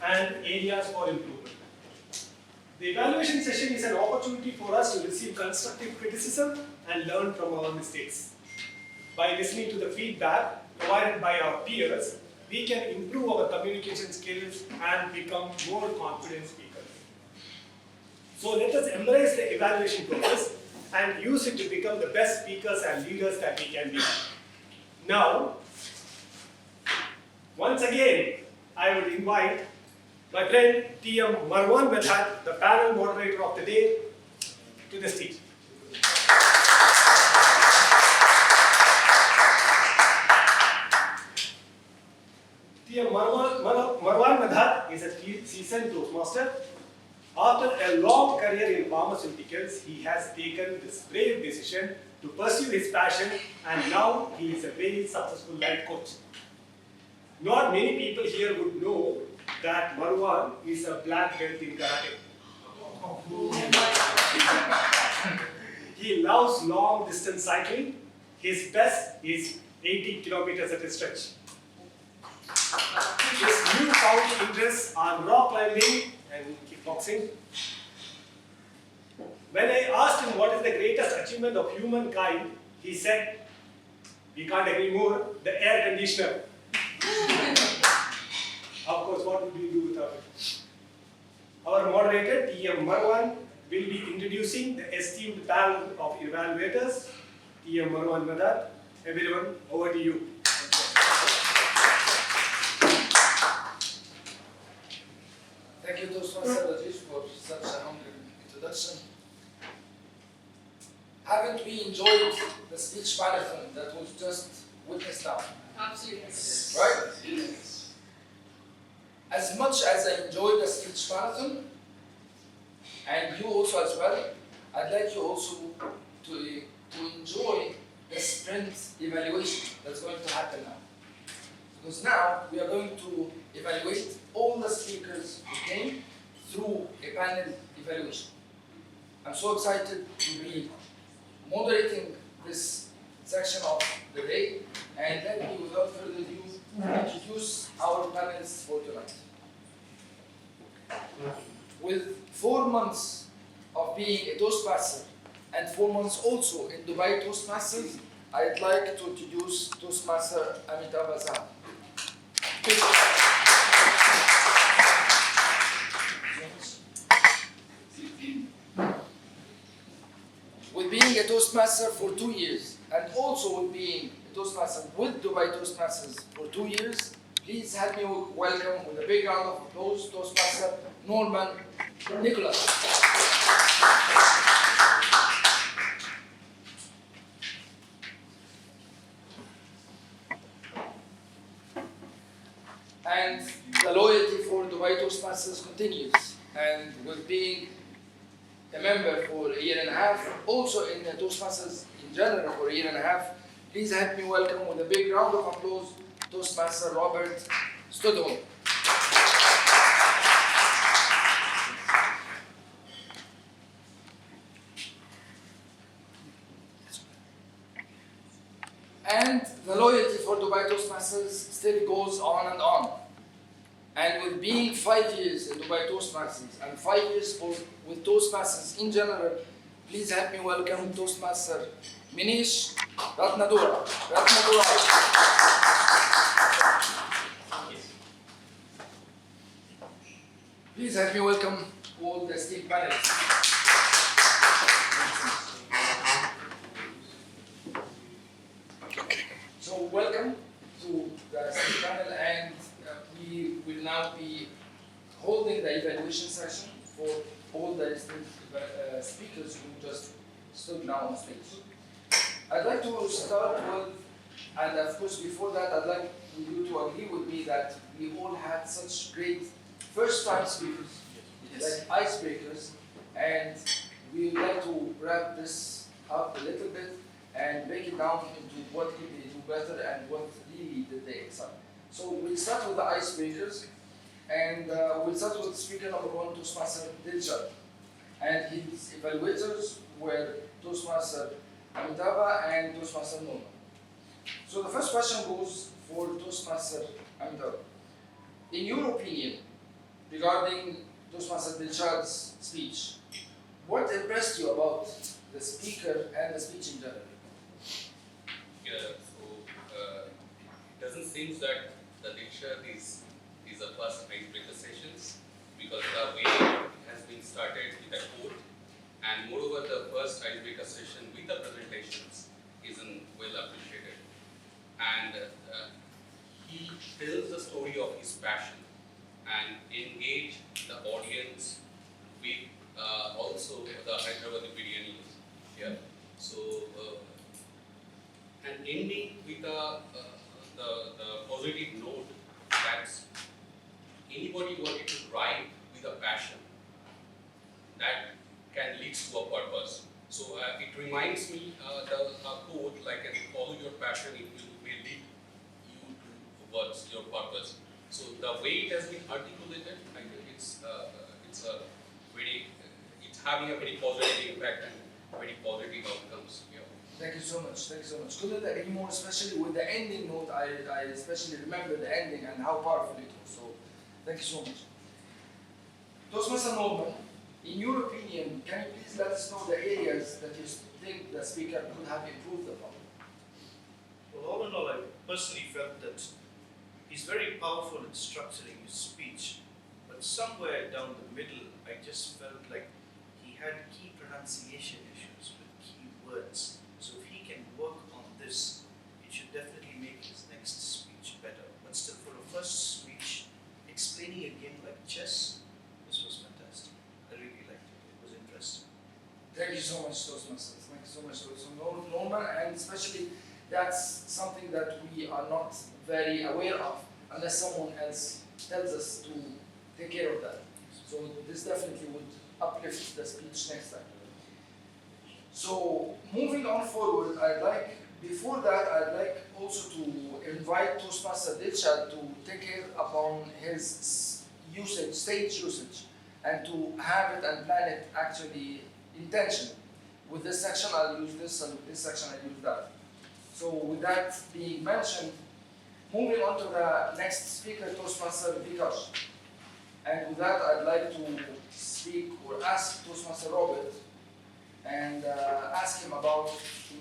and areas for improvement. The evaluation session is an opportunity for us to receive constructive criticism and learn from our mistakes. By listening to the feedback provided by our peers, we can improve our communication skills and become more confident speakers. So let us embrace the evaluation process and use it to become the best speakers and leaders that we can be. Now, once again, I would invite my friend TM Marwan Medhat, the panel moderator of the day, to the stage. TM Marwan Medhat is a seasoned Toastmaster. After a long career in pharmaceuticals, he has taken this brave decision to pursue his passion, and now he is a very successful life coach. Not many people here would know that Marwan is a black belt in karate. He loves long distance cycling. His best is 80 kilometers at a stretch. His newfound interests are rock climbing and kickboxing. When I asked him what is the greatest achievement of humankind, he said, we can't agree more, the air conditioner. Of course, what would we do without it? Our moderator, TM Marwan, will be introducing the esteemed panel of evaluators. TM Marwan Madad. Everyone, over to you. Thank you, Toastmaster Rajesh, for such a humble introduction. Haven't we enjoyed the speech marathon that was just witnessed now? Absolutely. Right? As much as I enjoyed the speech marathon, and you also as well, I'd like you also to enjoy the sprint evaluation that's going to happen now. Because now we are going to evaluate all the speakers who came through a panel evaluation. I'm so excited to be moderating this section of the day, and let me, without further ado, introduce our panelists for tonight. With 4 months of being a Toastmaster and 4 months also in Dubai Toastmasters, I'd like to introduce Toastmaster Amitabh Azam. With being a Toastmaster for 2 years, and also with being a Toastmaster with Dubai Toastmasters for 2 years, please help me welcome with a big round of applause Toastmaster Norman Nicholas. And the loyalty for Dubai Toastmasters continues. And with being a member for a year and a half, also in the Toastmasters in general for a year and a half, please help me welcome with a big round of applause Toastmaster Robert Studholm. And the loyalty for Dubai Toastmasters still goes on and on. And with being 5 years in Dubai Toastmasters and 5 years with Toastmasters in general, please help me welcome Toastmaster Minish Ratnadura. Please help me welcome all the esteemed panelists. So welcome to the esteemed panel, and we will now be holding the evaluation session for all the esteemed speakers who just stood now on stage. I'd like to start with, and of course before that, I'd like you to agree with me that we all had such great first-time speakers, like icebreakers, and we would like to wrap this up a little bit and break it down into what could they do better and what really did they excel. So we'll start with the icebreakers, and we'll start with speaker number 1, Toastmaster Dilshad. And his evaluators were Toastmaster Amitabh and Toastmaster Norman. So the first question goes for Toastmaster Amitabh. In your opinion, regarding Toastmaster Dilshad's speech, what impressed you about the speaker and the speech in general? Yeah, so it doesn't seem that the Dilshad is the first icebreaker sessions, because the way it has been started with a quote, and moreover the first icebreaker session with the presentations isn't well appreciated. And he tells the story of his passion and engage the audience with also the Hyderabadi biryani here. So and ending with the positive note that anybody wanted to write with a passion that can lead to a purpose. So it reminds me the quote like, follow your passion, it will lead you towards your purpose. So the way it has been articulated, I think it's having a very positive impact and very positive outcomes here. Thank you so much. Thank you so much. Couldn't agree more, especially with the ending note. I especially remember the ending and how powerful it was. So, thank you so much. Toastmaster Norman, in your opinion, can you please let us know the areas that you think the speaker could have improved upon? Well, all in all, I personally felt that he's very powerful in structuring his speech, but somewhere down the middle, I just felt like he had key pronunciation issues with key words. So if he can work on this, it should definitely make his next speech better. But still, for a first speech, explaining a game like chess, this was fantastic. I really liked it. It was interesting. Thank you so much, Toastmasters. Thank you so much, Norman, and especially that's something that we are not very aware of unless someone else tells us to take care of that. So this definitely would uplift the speech next time. So moving on forward, before that, I'd like also to invite Toastmaster Dilshad to take care upon his usage, stage usage, and to have it and plan it actually intentionally. With this section, I'll use this, and with this section, I'll use that. So with that being mentioned, moving on to the next speaker, Toastmaster Vikash. And with that, I'd like to speak or ask Toastmaster Robert and ask him about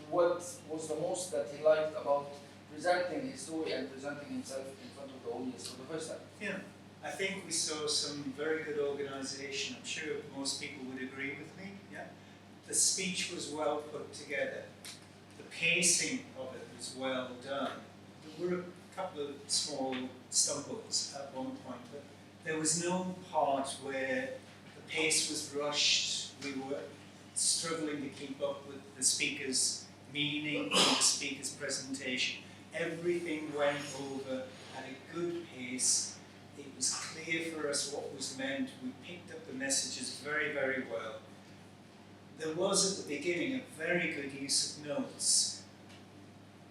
what was the most that he liked about presenting his story and presenting himself in front of the audience for the first time. Yeah, I think we saw some very good organisation. I'm sure most people would agree with me. Yeah, the speech was well put together. The pacing of it was well done. There were a couple of small stumbles at one point, but there was no part where the pace was rushed. We were struggling to keep up with the speaker's meaning and the speaker's presentation. Everything went over at a good pace. It was clear for us what was meant. We picked up the messages very, very well. There was at the beginning a very good use of notes.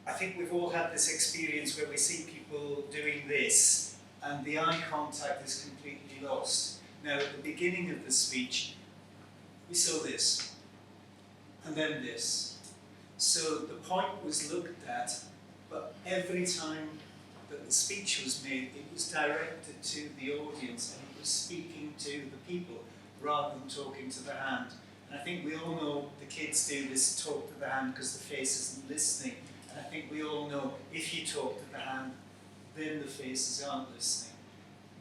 I think we've all had this experience where we see people doing this and the eye contact is completely lost. Now, at the beginning of the speech, we saw this, and then this. So the point was looked at, but every time that the speech was made, it was directed to the audience, and it was speaking to the people rather than talking to the hand. And I think we all know the kids do this talk to the hand because the face isn't listening. And I think we all know if you talk to the hand, then the faces aren't listening.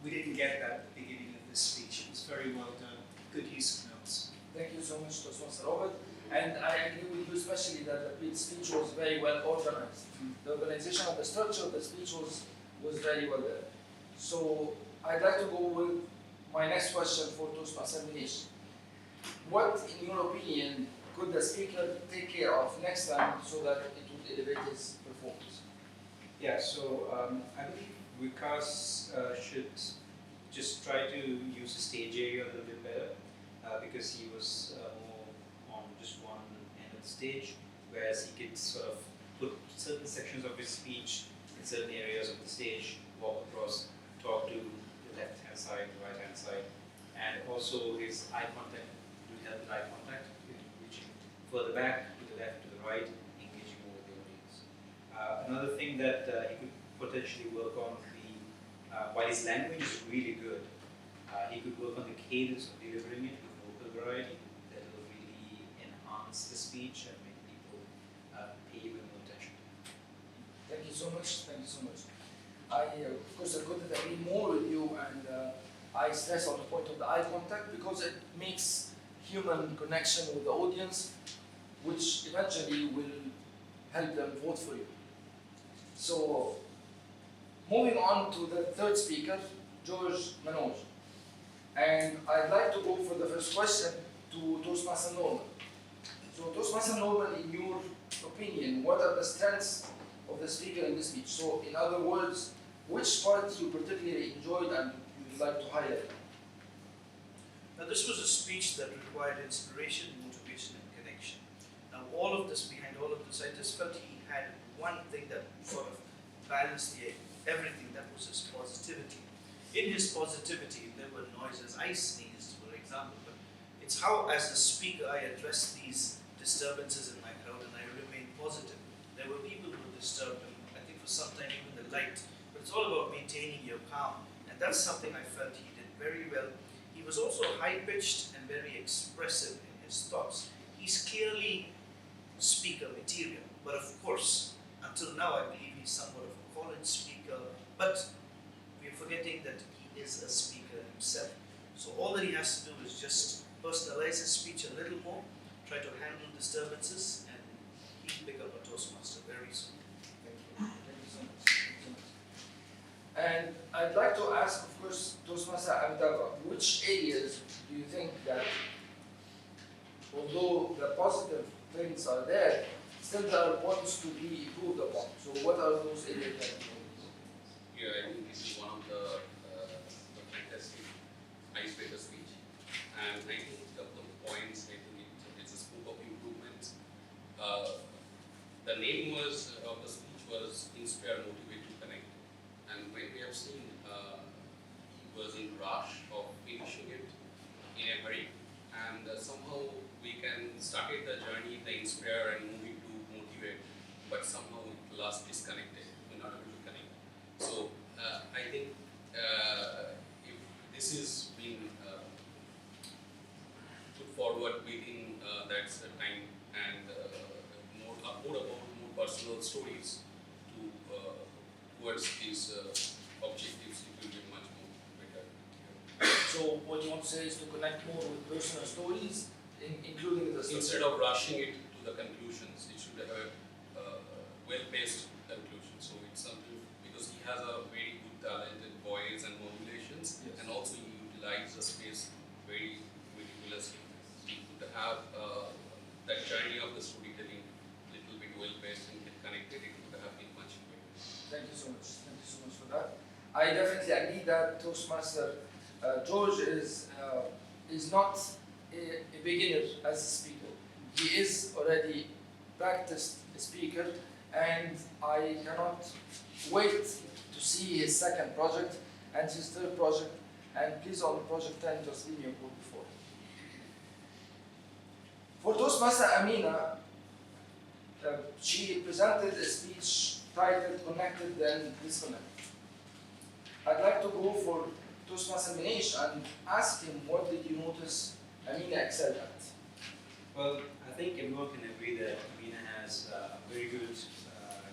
We didn't get that at the beginning of this speech. It was very well done. Good use of notes. Thank you so much, Toastmaster Robert. And I agree with you, especially that the speech was very well organized. The organization of the structure of the speech was very well there. So I'd like to go with my next question for Toastmaster Manish. What, in your opinion, could the speaker take care of next time so that it would elevate his performance? Yeah, so I believe Vikas should just try to use the stage area a little bit better because he was more on just one end of the stage, whereas he could sort of put certain sections of his speech in certain areas of the stage, walk across, talk to the left-hand side, the right-hand side, and also his eye contact, do help with eye contact, reaching further back, to the left, to the right, engaging more with the audience. Another thing that he could potentially work on would be, while his language is really good, he could work on the cadence of delivering it with vocal variety that will really enhance the speech and make people pay even more attention. Thank you so much. Thank you so much. Of course, I couldn't agree more with you, and I stress on the point of the eye contact because it makes human connection with the audience, which eventually will help them vote for you. So, moving on to the third speaker, George Manoj. And I'd like to go for the first question to Toastmaster Norman. So, Toastmaster Norman, in your opinion, what are the strengths of the speaker in this speech? So, in other words, which part you particularly enjoyed and you'd like to highlight? Now, this was a speech that required inspiration, motivation, and connection. Now, all of this, behind all of this, I just felt he had one thing that sort of balanced everything, that was his positivity. In his positivity, there were noises. I sneezed, for example, but it's how, as a speaker, I address these disturbances in my crowd and I remain positive. There were people who were disturbed, and I think for some time even the light. But it's all about maintaining your calm, and that's something I felt he did very well. He was also high-pitched and very expressive in his thoughts. He's clearly speaker material, but of course, until now I believe he's somewhat of a call-in speaker, but we're forgetting that he is a speaker himself. So all that he has to do is just personalize his speech a little more, try to handle disturbances, and he'll become a Toastmaster very soon. Thank you. Thank you so much. Thank you so much. And I'd like to ask, of course, Toastmaster Abdallah, which areas do you think that, although the positive things are there, still there are points to be improved upon? So what are those areas that you think? Yeah, I think this is one of the fantastic icebreaker speech. And I think a couple of points, I think it's a scope of improvement. The name was of the speech was Inspire, Motivate to Connect. And when we have seen he was in rush of finishing it in a hurry, and somehow we can started the journey, the inspire and moving to motivate, but somehow it lost disconnected, we're not able to connect. So I think if this is being put forward within that time and more about more personal stories to towards these objectives, it will be much more better. So what you want to say is to connect more with personal stories, including the instead of rushing it to the conclusions, it should have a well-paced conclusion. So it's something because he has a very good talented voice and modulations, and also he utilizes the space very meticulously. So you could have that journey of the storytelling little bit well-paced and connected. It would have been much better. Thank you so much. Thank you so much for that. I definitely agree that Toastmaster George is not a beginner as a speaker. He is already practiced speaker, and I cannot wait to see his second project and his third project. And please, on project 10, just leave me a call before. For Toastmaster Amina, she presented a speech titled Connected and Disconnected. I'd like to go for Toastmaster Manish and ask him, what did you notice Amina excelled at? Well, I think everyone can agree that Amina has very good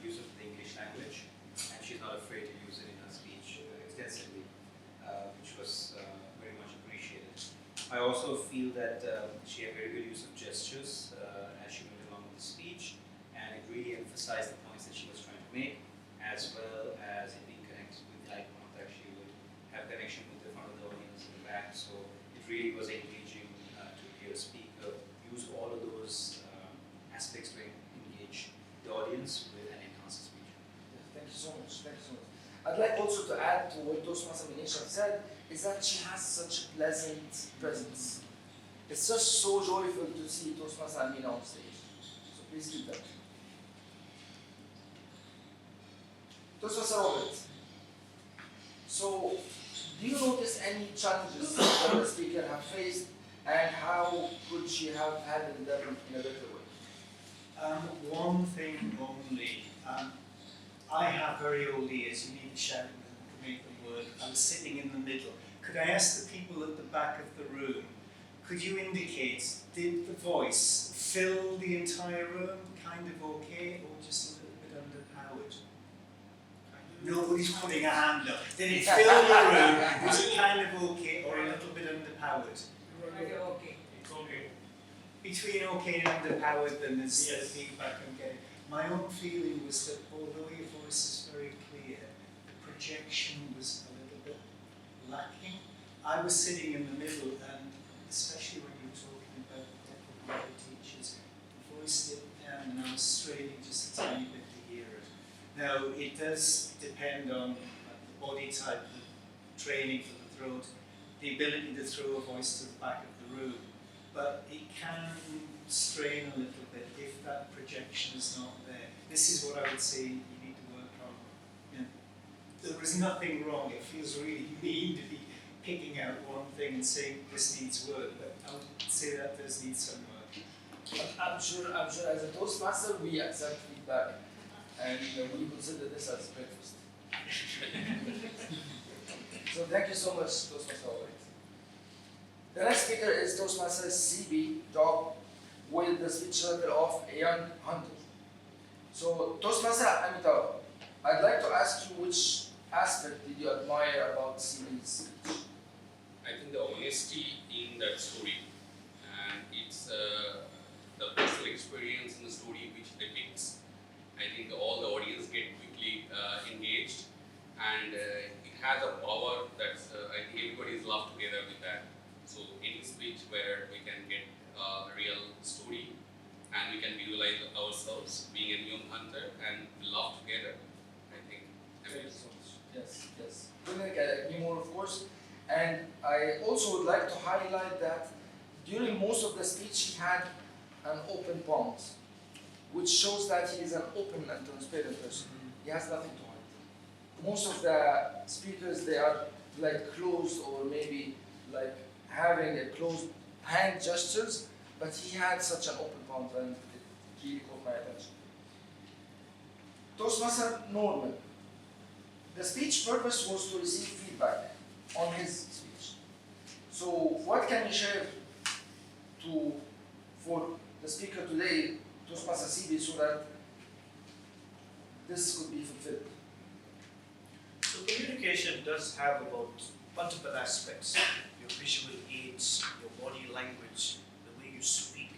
use of the English language, and she's not afraid to use it in her speech extensively, which was very much appreciated. I also feel that she had very good use of gestures as she went along with the speech, and it really emphasized the points that she was trying to make, as well as it being connected with the eye contact. She would have connection with the front of the audience in the back, so it really was engaging to hear a speaker use all of those aspects to engage the audience with an enhanced speech. Thank you so much. Thank you so much. I'd like also to add to what Toastmaster Manish said, is that she has such a pleasant presence. It's just so joyful to see Toastmaster Amina on stage. So please keep that. Toastmaster Robert, so do you notice any challenges that the speaker have faced, and how could she have handled them in a better way? One thing only. I have very old ears, you need to shout to make them work. I was sitting in the middle. Could I ask the people at the back of the room, could you indicate, did the voice fill the entire room kind of okay, or just a little bit underpowered? Nobody's putting a hand up. Did it fill the room? Was it kind of okay, or a little bit underpowered? Okay. It's okay. Between okay and underpowered, then there's the feedback I'm getting. My own feeling was that although your voice is very clear, the projection was a little bit lacking. I was sitting in the middle, and especially when you were talking about deaf teachers, the voice dipped down, and I was straining just a tiny bit to hear it. Now, it does depend on the body type, the training for the throat, the ability to throw a voice to the back of the room, but it can strain a little bit if that projection is not there. This is what I would say you need to work on. You know, there is nothing wrong. It feels really mean to be picking out one thing and saying this needs work, but I would say that does need some work. I'm sure as a Toastmaster we accept feedback and we consider this as breakfast. So thank you so much, Toastmaster Albert. The next speaker is Toastmaster CB Dog with the speech title of A Young Hunter. So Toastmaster Amitabh, I'd like to ask you which aspect did you admire about CB's speech? I think the honesty in that story, and it's the personal experience in the story which depicts. I think all the audience get quickly engaged, and it has a power that's I think everybody is loved together with that. So any speech where we can get a real story and we can visualize ourselves being a young hunter and love together, I think. Thank you so much. Yes, yes. Couldn't agree more, of course. And I also would like to highlight that during most of the speech he had an open palm, which shows that he is an open and transparent person. He has nothing to hide. Most of the speakers, they are like closed or maybe like having a closed hand gestures, but he had such an open palm and it really caught my attention. Toastmaster Norman. The speech purpose was to receive feedback on his speech. So what can you share for the speaker today, Toastmaster CB, so that this could be fulfilled? So communication does have about multiple aspects. Your visual aids, your body language, the way you speak.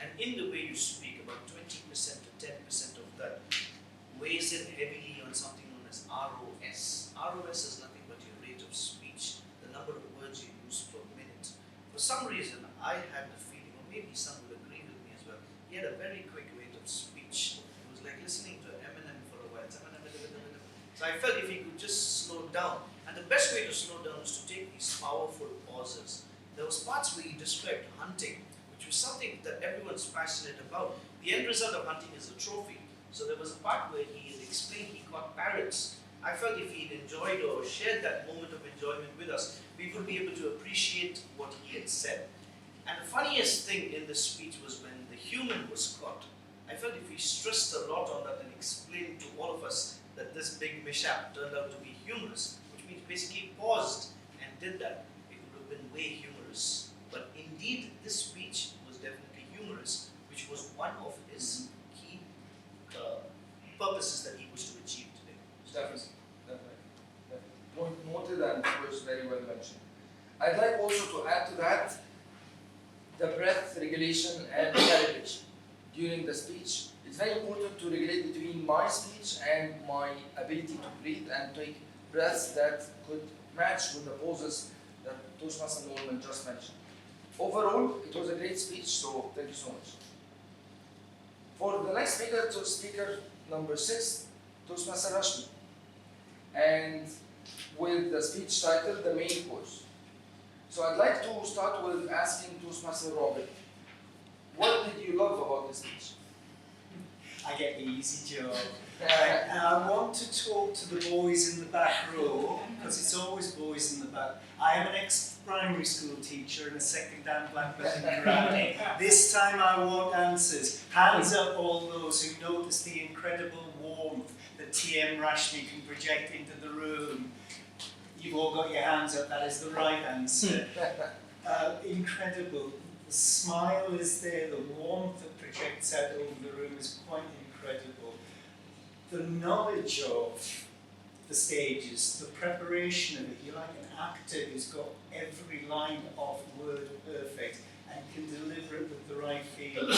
And in the way you speak, about 20% to 10% of that weighs in heavily on something known as ROS. ROS is nothing but your rate of speech, the number of words you use per minute. For some reason, I had the feeling, or maybe some will agree with me as well, he had a very quick rate of speech. It was like listening to Eminem for a while. So I felt if he could just slow down, and the best way to slow down was to take these powerful pauses. There was parts where he described hunting, which was something that everyone's passionate about. The end result of hunting is a trophy. So there was a part where he had explained he caught parrots. I felt if he'd enjoyed or shared that moment of enjoyment with us, we would be able to appreciate what he had said. And the funniest thing in the speech was when the human was caught. I felt if he stressed a lot on that and explained to all of us that this big mishap turned out to be humorous, which means basically paused and did that, it would have been way humorous. But indeed, this speech was definitely humorous, which was one of his key purposes that he was to achieve today. Definitely. Point noted and was very well mentioned. I'd like also to add to that the breath regulation and calibration during the speech. It's very important to regulate between my speech and my ability to breathe and take breaths that could match with the poses that Toastmaster Norman just mentioned. Overall, it was a great speech, so thank you so much. For the next speaker, to speaker number 6, Toastmaster Rashmi, and with the speech title, The Main Course. So I'd like to start with asking Toastmaster Robert, what did you love about this speech? I get the easy job. And I want to talk to the boys in the back row, because it's always boys in the back. I am an ex-primary school teacher and a second Dan black belt in karate. This time I want answers. Hands up all those who notice the incredible warmth that TM Rashmi can project into the room. You've all got your hands up, that is the right answer. Incredible. The smile is there, the warmth that projects out over the room is quite incredible. The knowledge of the stages, the preparation of it, you're like an actor who's got every line of word perfect and can deliver it with the right feel.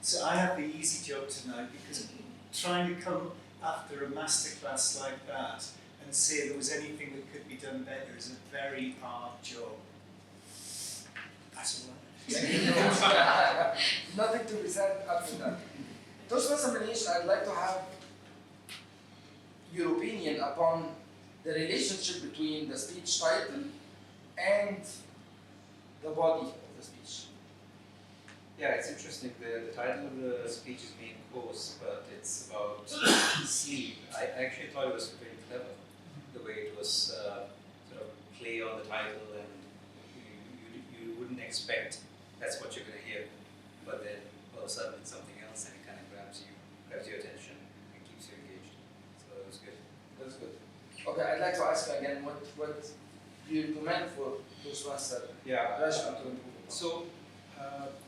So I have the easy job tonight because trying to come after a masterclass like that and say there was anything that could be done better is a very hard job. That's all. Nothing to be said after that. Toastmaster Manish, I'd like to have your opinion upon the relationship between the speech title and the body of the speech. Yeah, it's interesting. The title of the speech is Main Course, but it's about sleep. I actually thought it was very clever, the way it was sort of play on the title, and you wouldn't expect that's what you're going to hear. But then Toastmaster. Yeah. Rajesh, want to improve upon? So,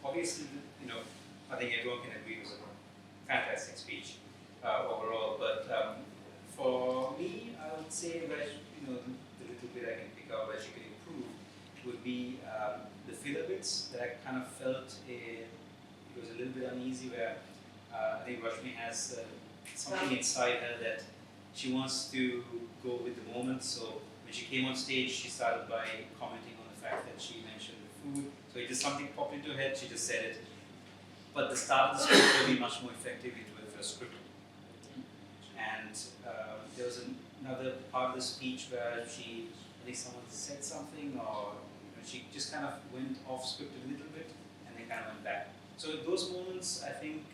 obviously, I think everyone can agree it was a fantastic speech overall. But for me, I would say that the little bit I can pick out that you can improve would be the filler bits that I kind of felt it was a little bit uneasy. Where I think Rashmi has something inside her that she wants to go with the moment. So when she came on stage, she started by commenting on the fact that she mentioned the food. So it just something popped into her head, she just said it. But the start of the speech will be much more effective with a script. And there was another part of the speech where I think someone said something, or she just kind of went off script a little bit, and then kind of went back. So those moments, I think,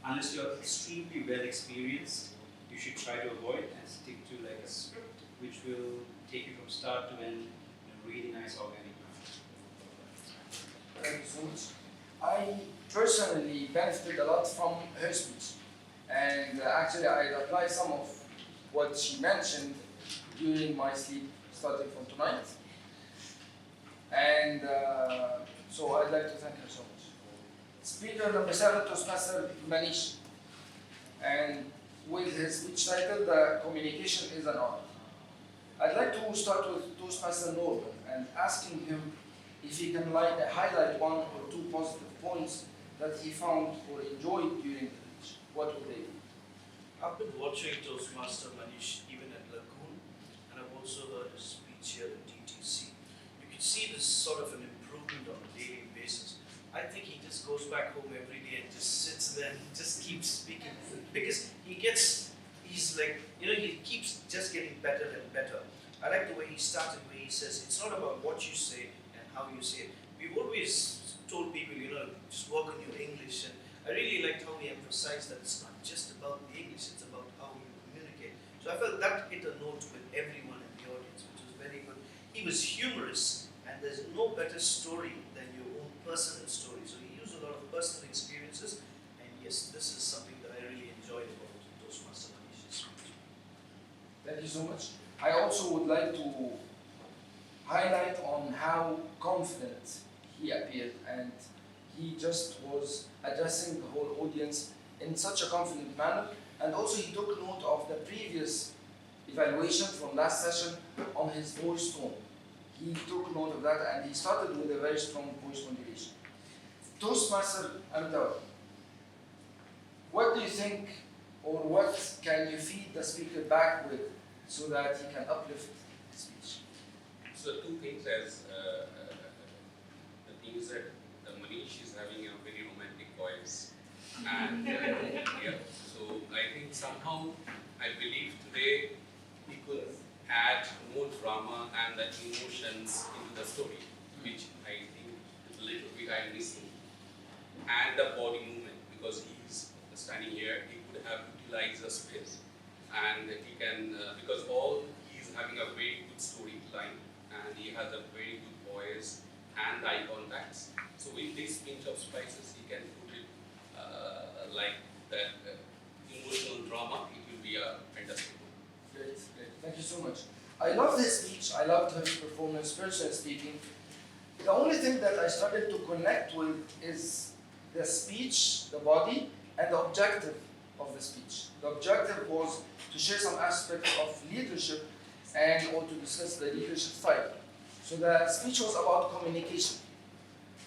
unless you're extremely well experienced, you should try to avoid and stick to like a script which will take you from start to end in a really nice organic manner. Thank you so much. I personally benefited a lot from her speech, and actually I applied some of what she mentioned during my sleep starting from tonight, and so I'd like to thank her so much. Speaker number 7, Toastmaster Manish, and with his speech title, "The Communication is an Art." I'd like to start with Toastmaster Norman and asking him if he can highlight one or two positive points that he found or enjoyed during the speech. What would they be? I've been watching Toastmaster Manish even at Lagoon, and I've also heard his speech here at DTC. You can see this sort of an improvement on a daily basis. I think he just goes back home every day and just sits there and just keeps speaking, because he keeps just getting better and better. I like the way he started, where he says it's not about what you say and how you say it. We've always told people, just work on your English, and I really liked how he emphasized that it's not just about the English, it's about how you communicate. So I felt that hit a note with everyone in the audience, which was very good. He was humorous, and there's no better story than your own personal story. So he used a lot of personal experiences, and yes, this is something that I really enjoyed about Toastmaster Manish's speech. Thank you so much. I also would like to highlight on how confident he appeared, and he just was addressing the whole audience in such a confident manner, and also he took note of the previous evaluation from last session on his voice tone. He took note of that, and he started with a very strong voice modulation. Toastmaster Amdaw, what do you think, or what can you feed the speaker back with so that he can uplift his speech? So two things, as the thing is that the Manish is having a very romantic voice, and yeah, so I think somehow I believe today he could add more drama and the emotions into the story, which I think is a little bit I'm missing, and the body movement, because he's standing here, he could have utilized the space, and he can because he's having a very good storyline, and he has a very good voice and eye contacts. So with this pinch of spices, he can put it like that emotional drama. It will be a fantastic one. Great, great. Thank you so much. I loved his speech. I loved his performance, personally speaking. The only thing that I started to connect with is the speech, the body, and the objective of the speech. The objective was to share some aspects of leadership and or to discuss the leadership style. So the speech was about communication.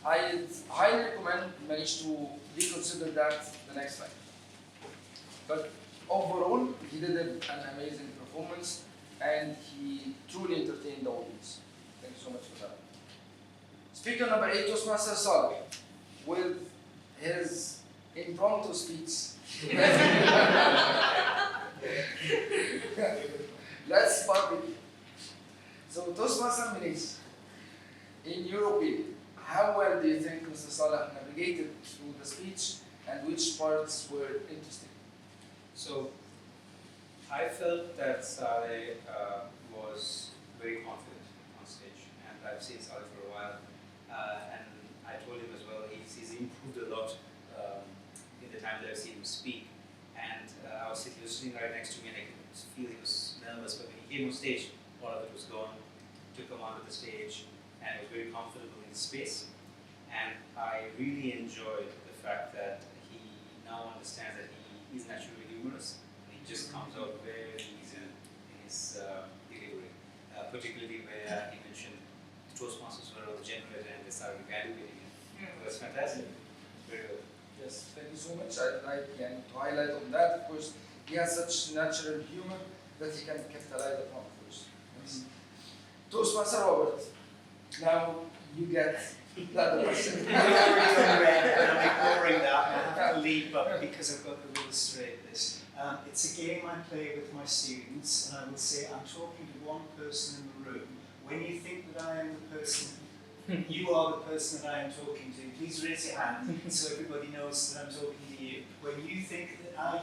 I highly recommend Manish to reconsider that the next time. But overall, he did an amazing performance, and he truly entertained the audience. Thank you so much for that. Speaker number 8, Toastmaster Saleh, with his impromptu speech. Let's start with. So, Toastmaster Manish, in your opinion, how well do you think Mr. Saleh navigated through the speech, and which parts were interesting? So, I felt that Saleh was very confident on stage, and I've seen Saleh for a while, and I told him as well he's improved a lot in the time that I've seen him speak. And I was sitting right next to me, and I could feel he was nervous, but when he came on stage, all of it was gone. Took him out of the the stage and was very comfortable in space. And I really enjoyed the fact that he now understands that he is naturally humorous. And he just comes out very easy in his delivery, particularly where he mentioned the Toastmasters were all generated and they started evaluating it. That's fantastic. Very good. Yes, thank you so much. I'd like to highlight on that. Of course, he has such natural humor that he can capitalize upon, of course. Yes. Toastmaster Robert, now you get that question. I'm ignoring that. I have to leave because I've got to illustrate this. It's a game I play with my students, and I will say I'm talking to one person in the room. When you think that I am the person, you are the person that I am talking to, please raise your hand so everybody knows that I'm talking to you. When you think that I'm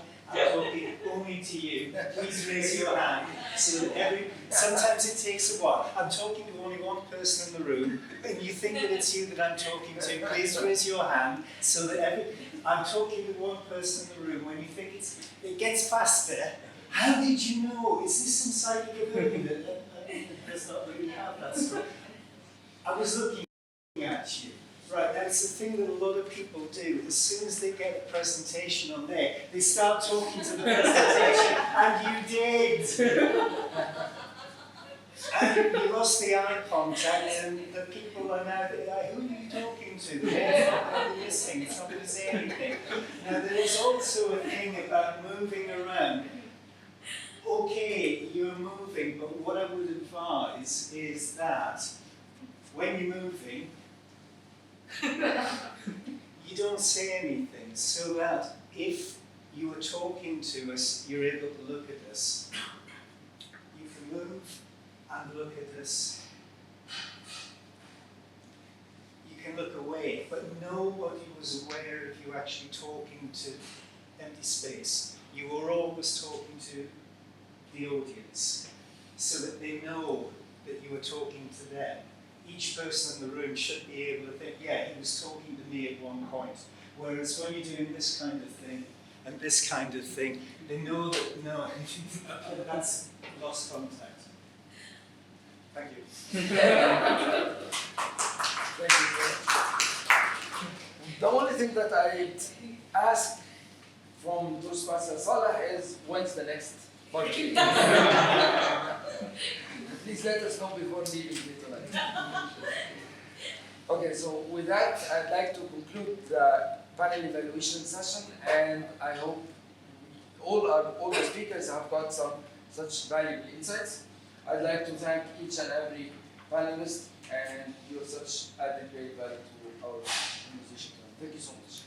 talking only to you, please raise your hand so that sometimes it takes a while. I'm talking to only one person in the room, and you think that it's you that I'm talking to, please raise your hand so that I'm talking to one person in the room. When you think it gets faster, how did you know? Is this some psychic ability that does not really have that stuff? I was looking at you. Right, that's the thing that a lot of people do. As soon as they get a presentation on there, they start talking to the presentation, and you did. And you lost the eye contact, and the people are now, who are you talking to? They're not really listening, it's not going to say anything. Now, there is also a thing about moving around. Okay, you're moving, but what I would advise is that when you're moving, you don't say anything, so that if you are talking to us, you're able to look at us. You can move and look at us. You can look away, but nobody was aware of you actually talking to empty space. You were always talking to the audience, so that they know that you were talking to them. Each person in the room should be able to think, yeah, he was talking to me at one point. Whereas when you're doing this kind of thing and this kind of thing, they know that, no, that's lost contact. Thank you. Thank you. The only thing that I'd ask from Toastmaster Salah is, when's the next party? Please let us know before leaving here tonight. Okay, so with that, I'd like to conclude the panel evaluation session, and I hope all the speakers have got some such valuable insights. I'd like to thank each and every panelist, and you're such added great value to our conversation tonight. Thank you so much.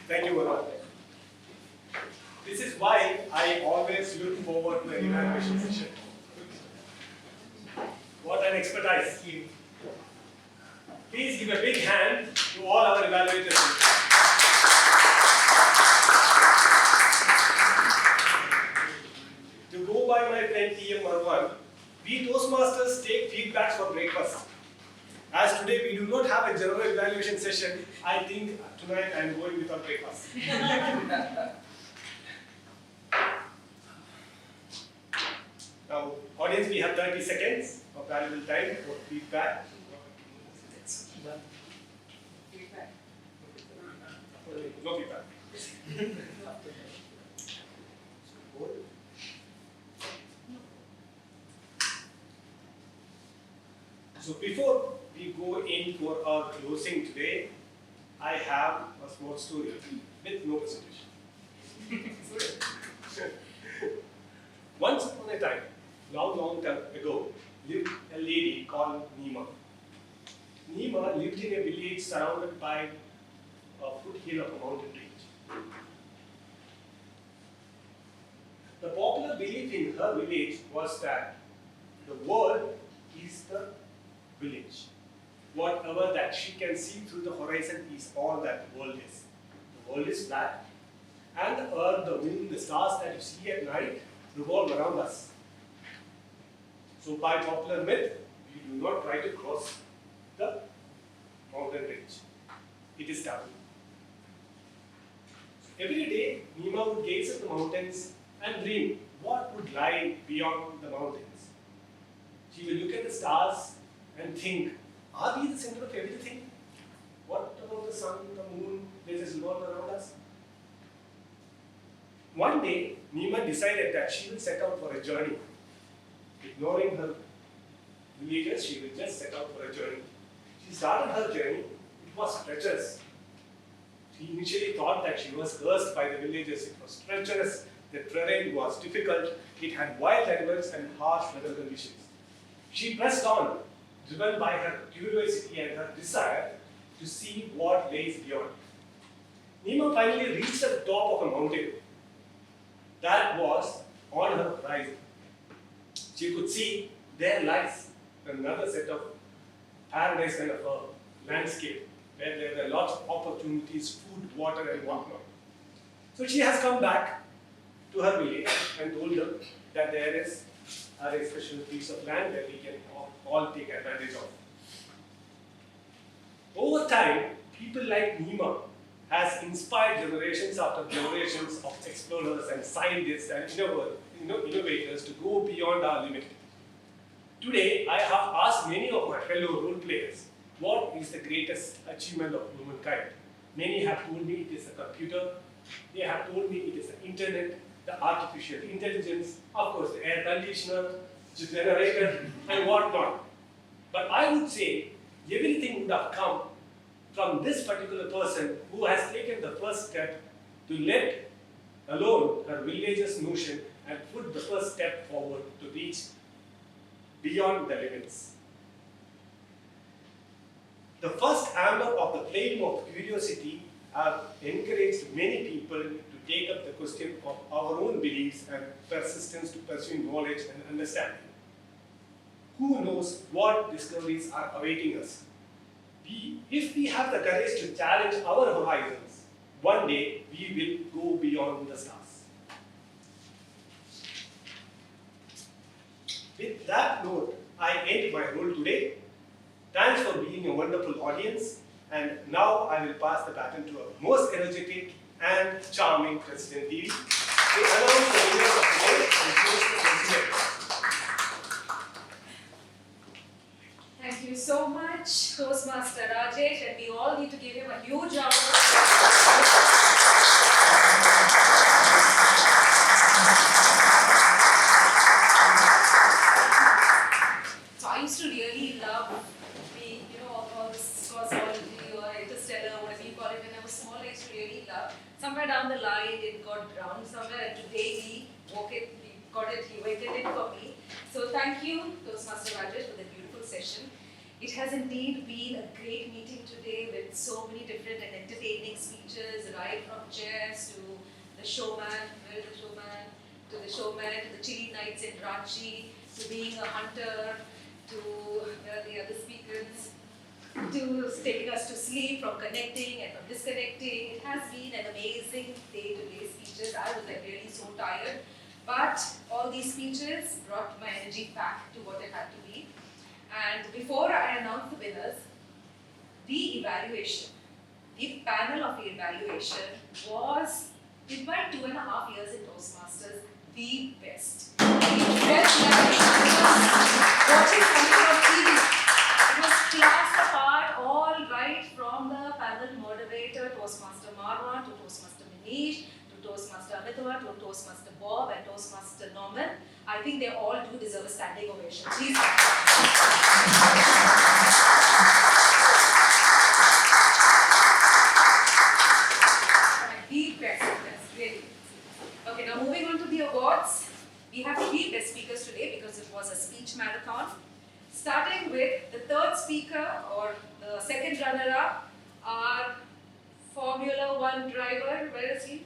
Thank you, Varun. This is why I always look forward to an evaluation session. What an expertise. Please give a big hand to all our evaluators. To go by my friend TM Marwan, we Toastmasters take feedbacks for breakfast. As today we do not have a general evaluation session, I think tonight I am going without breakfast. Now, audience, we have 30 seconds of valuable time for feedback. No feedback. So before we go in for our closing today, I have a small story with no presentation. Once upon a time, long time ago, lived a lady called Nima. Nima lived in a village surrounded by a foothill of a mountain range. The popular belief in her village was that the world is the village. Whatever that she can see through the horizon is all that the world is. The world is flat, and the earth, the moon, the stars that you see at night revolve around us. So by popular myth, we do not try to cross the mountain range. It is double. Every day, Nima would gaze at the mountains and dream what would lie beyond the mountains. She will look at the stars and think, are we the center of everything? What about the sun, the moon, they just revolve around us? One day, Nima decided that she will set out for a journey. Ignoring her villagers, she will just set out for a journey. She started her journey. It was treacherous. She initially thought that she was cursed by the villagers. It was treacherous. The terrain was difficult. It had wild animals and harsh weather conditions. She pressed on, driven by her curiosity and her desire to see what lays beyond. Nima finally reached the top of a mountain that was on her horizon. She could see there lies another set of paradise kind of a landscape where there were lots of opportunities, food, water, and whatnot. So she has come back to her village and told them that there is a special piece of land that we can all take advantage of. Over time, people like Nima has inspired generations after generations of explorers and scientists and innovators to go beyond our limit. Today, I have asked many of my fellow role players, what is the greatest achievement of humankind? Many have told me it is a computer, they have told me it is the internet, the artificial intelligence, of course the air conditioner, the generator, and whatnot. But I would say everything would have come from this particular person who has taken the first step to let alone her village's notion and put the first step forward to reach beyond the limits. The first amber of the flame of curiosity have encouraged many people to take up the question of our own beliefs and persistence to pursue knowledge and understanding. Who knows what discoveries are awaiting us? If we have the courage to challenge our horizons, one day we will go beyond the stars. With that note, I end my role today. Thanks for being a wonderful audience. And now I will pass the baton to our most energetic and charming President TV to announce the winners of today and close the presentation. Thank you so much, Toastmaster Rajesh, and we all need to give him a huge round of applause. So I used to really love all this cosmology or interstellar, whatever you call it. When I was small, I used to really love. Somewhere down the line, it got drowned somewhere, and today we got it, he waited it for me. So thank you, Toastmaster Rajesh, for the beautiful session. It has indeed been a great meeting today with so many different and entertaining speeches, right from chess to the showman, to the chilli nights in Ranchi, to being a hunter, to the other speakers, to taking us to sleep, from connecting and from disconnecting. It has been an amazing day today, speeches. I was really so tired, but all these speeches brought my energy back to what it had to be. And before I announce the winners, the evaluation, the panel of the evaluation was, in my 2.5 years in Toastmasters, the best. The best watching something on TV. It was class apart, all right from the panel moderator, Toastmaster Marwan, to Toastmaster Manish, to Toastmaster Amitwa, to Toastmaster Bob, and Toastmaster Norman. I think they all do deserve a standing ovation. Please. The best, really. Okay, now moving on to the awards. We have 3 guest speakers today because it was a speech marathon. Starting with the 3rd speaker, or the 2nd runner-up, our Formula 1 driver. Where is he?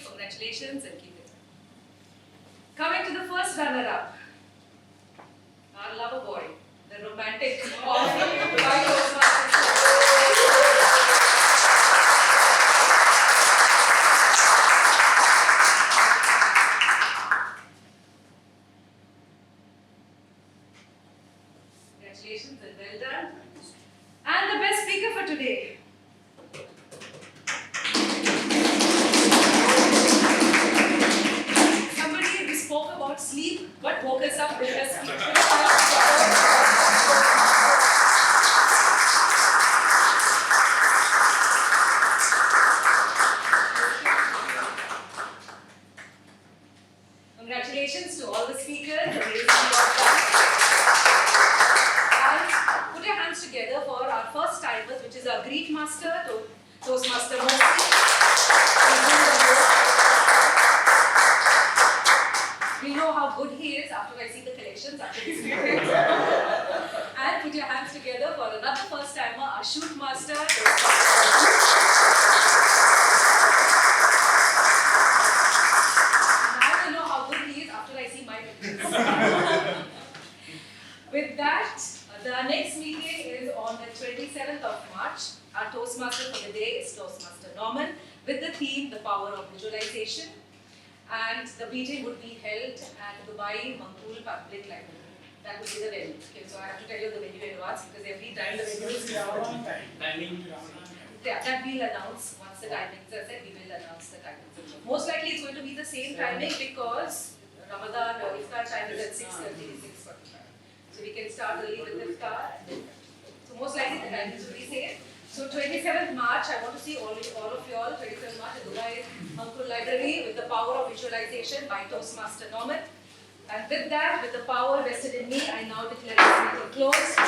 Congratulations and keep it up. Coming to the 1st runner-up, our lover boy, the romantic of 5 Toastmasters. focus up with us. Congratulations to all the speakers. Amazing job done. And put your hands together for our first timers, which is our Greek master, Toastmaster Mosi. We know how good he is after I see the collections after this meeting. And put your hands together for another first timer, our shoot master. With that, the next meeting is on the 27th of March. Our Toastmaster for the day is Toastmaster Norman with the theme, The Power of Visualization. And the meeting would be held at Dubai Mangul Public Library. That would be the venue. Okay, so I have to tell you the venue in advance because every time the venue is timing. Yeah, that we'll announce once the timings are set. We will announce the timings. Most likely it's going to be the same timing because Ramadan or Iftar time is at 6:30, 6:45. So we can start early with Iftar. So most likely the timings will be same. So 27th March, I want to see all of you all. 27th March at Dubai Mangul Library with the power of visualization by Toastmaster Norman. And with that, with the power vested in me, I now declare this meeting closed.